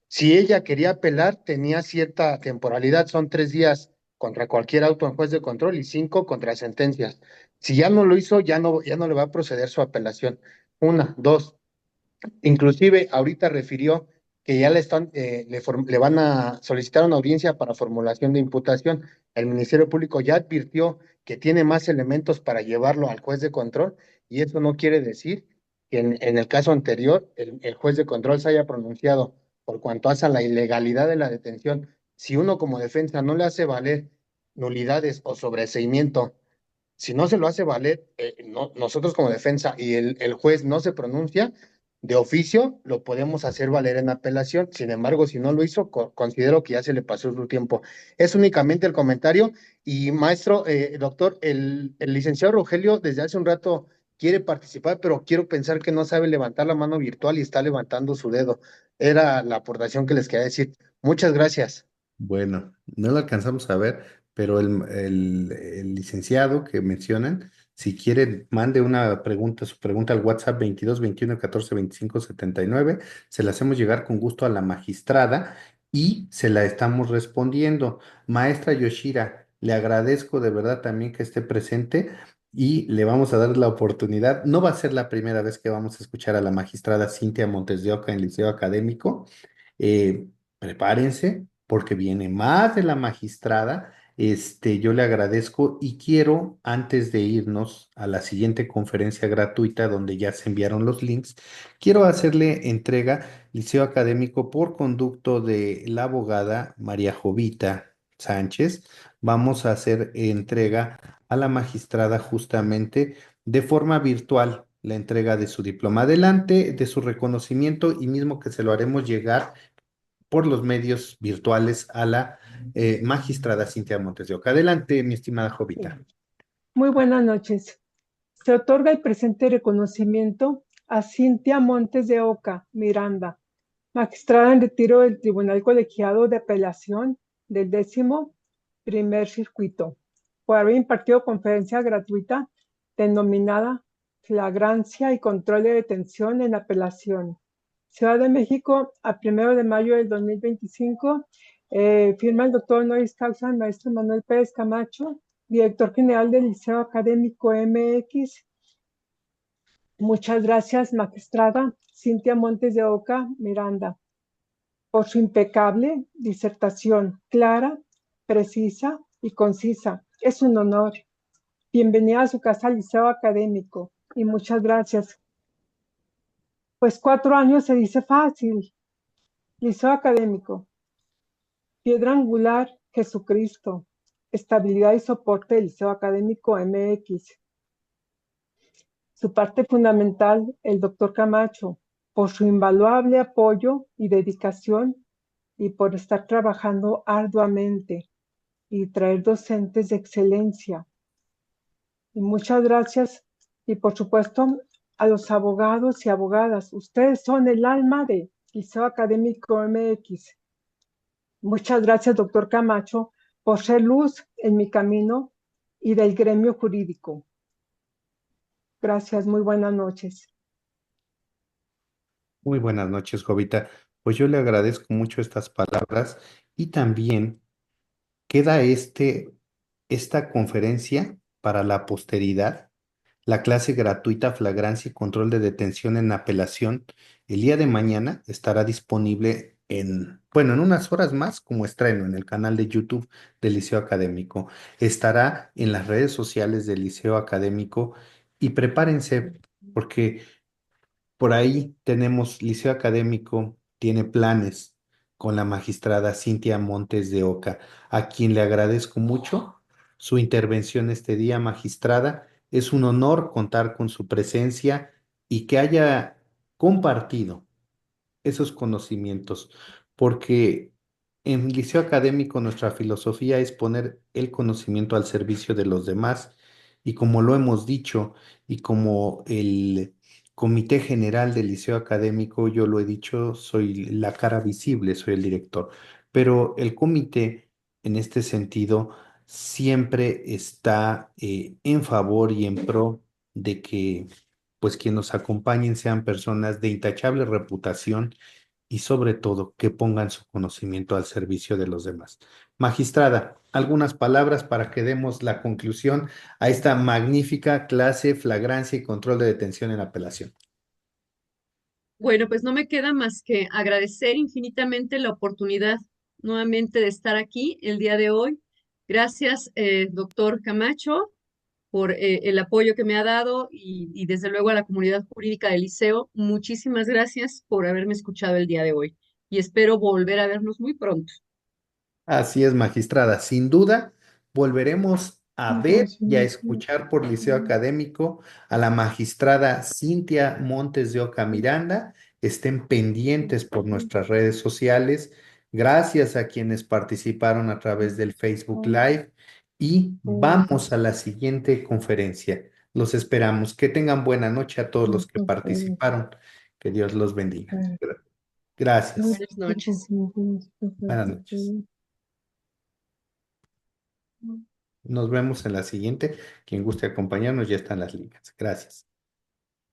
Speaker 3: Si ella quería apelar, tenía cierta temporalidad, son 3 días contra cualquier auto en juez de control y 5 contra sentencias. Si ya no lo hizo, ya no le va a proceder su apelación. Una, dos. Inclusive ahorita refirió que ya le van a solicitar una audiencia para formulación de imputación. El Ministerio Público ya advirtió que tiene más elementos para llevarlo al juez de control y eso no quiere decir que en el caso anterior el juez de control se haya pronunciado por cuanto hace a la ilegalidad de la detención. Si uno como defensa no le hace valer nulidades o sobreseimiento, si no se lo hace valer, nosotros como defensa y el juez no se pronuncia, de oficio lo podemos hacer valer en apelación. Sin embargo, si no lo hizo, considero que ya se le pasó su tiempo. Es únicamente el comentario. Y maestro, doctor, el licenciado Rogelio desde hace un rato quiere participar, pero quiero pensar que no sabe levantar la mano virtual y está levantando su dedo. Era la aportación que les quería decir. Muchas gracias.
Speaker 1: Bueno, no lo alcanzamos a ver, pero el licenciado que mencionan, si quiere, mande una pregunta, su pregunta al WhatsApp 22 21 14 25 79. Se la hacemos llegar con gusto a la magistrada y se la estamos respondiendo. Maestra Yoshira, le agradezco de verdad también que esté presente y le vamos a dar la oportunidad. No va a ser la primera vez que vamos a escuchar a la magistrada Cintia Montes de Oca en Liceo Académico. Prepárense porque viene más de la magistrada. Yo le agradezco y quiero, antes de irnos a la siguiente conferencia gratuita donde ya se enviaron los links, quiero hacerle entrega Liceo Académico por conducto de la abogada María Jovita Sánchez. Vamos a hacer entrega a la magistrada justamente de forma virtual. La entrega de su diploma adelante, de su reconocimiento y mismo que se lo haremos llegar por los medios virtuales a la magistrada Cintia Montes de Oca. Adelante, mi estimada Jovita.
Speaker 9: Muy buenas noches. Se otorga el presente reconocimiento a Cintia Montes de Oca Miranda, magistrada en retiro del Tribunal Colegiado de Apelación del 11º Circuito, por haber impartido conferencia gratuita denominada Flagrancia y Control de Detención en Apelación. Ciudad de México, a 1 de mayo del 2025, firma el doctor honoris causa, el maestro Manuel Pérez Camacho, director general del Liceo Académico MX. Muchas gracias, magistrada Cintia Montes de Oca Miranda, por su impecable disertación, clara, precisa y concisa. Es un honor. Bienvenida a su casa, Liceo Académico, y muchas gracias. Pues 4 años se dice fácil. Liceo Académico, piedra angular, Jesucristo, estabilidad y soporte del Liceo Académico MX. Su parte fundamental, el doctor Camacho, por su invaluable apoyo y dedicación y por estar trabajando arduamente y traer docentes de excelencia. Y muchas gracias y por supuesto a los abogados y abogadas. Ustedes son el alma de Liceo Académico MX. Muchas gracias, doctor Camacho, por ser luz en mi camino y del gremio jurídico. Gracias, muy buenas noches.
Speaker 1: Muy buenas noches, Jovita. Pues yo le agradezco mucho estas palabras y también queda esta conferencia para la posteridad, la clase gratuita Flagrancia y Control de Detención en Apelación. El día de mañana estará disponible en unas horas más como estreno en el canal de YouTube del Liceo Académico. Estará en las redes sociales del Liceo Académico y prepárense porque por ahí tenemos Liceo Académico, tiene planes con la magistrada Cintia Montes de Oca, a quien le agradezco mucho su intervención este día, magistrada. Es un honor contar con su presencia y que haya compartido esos conocimientos, porque en Liceo Académico nuestra filosofía es poner el conocimiento al servicio de los demás y como lo hemos dicho y como el Comité General del Liceo Académico, yo lo he dicho, soy la cara visible, soy el director, pero el comité en este sentido siempre está en favor y en pro de que pues quienes nos acompañen sean personas de intachable reputación y sobre todo que pongan su conocimiento al servicio de los demás. Magistrada, algunas palabras para que demos la conclusión a esta magnífica clase Flagrancia y Control de Detención en Apelación.
Speaker 2: Bueno, pues no me queda más que agradecer infinitamente la oportunidad nuevamente de estar aquí el día de hoy. Gracias, doctor Camacho, por el apoyo que me ha dado y desde luego a la comunidad jurídica del liceo. Muchísimas gracias por haberme escuchado el día de hoy y espero volver a vernos muy pronto.
Speaker 1: Así es, magistrada. Sin duda, volveremos a ver y a escuchar por Liceo Académico a la magistrada Cintia Montes de Oca Miranda. Estén pendientes por nuestras redes sociales. Gracias a quienes participaron a través del Facebook Live y vamos a la siguiente conferencia. Los esperamos. Que tengan buena noche a todos los que participaron. Que Dios los bendiga. Gracias.
Speaker 2: Buenas noches.
Speaker 1: Buenas noches. Nos vemos en la siguiente. Quien guste acompañarnos ya están las ligas. Gracias.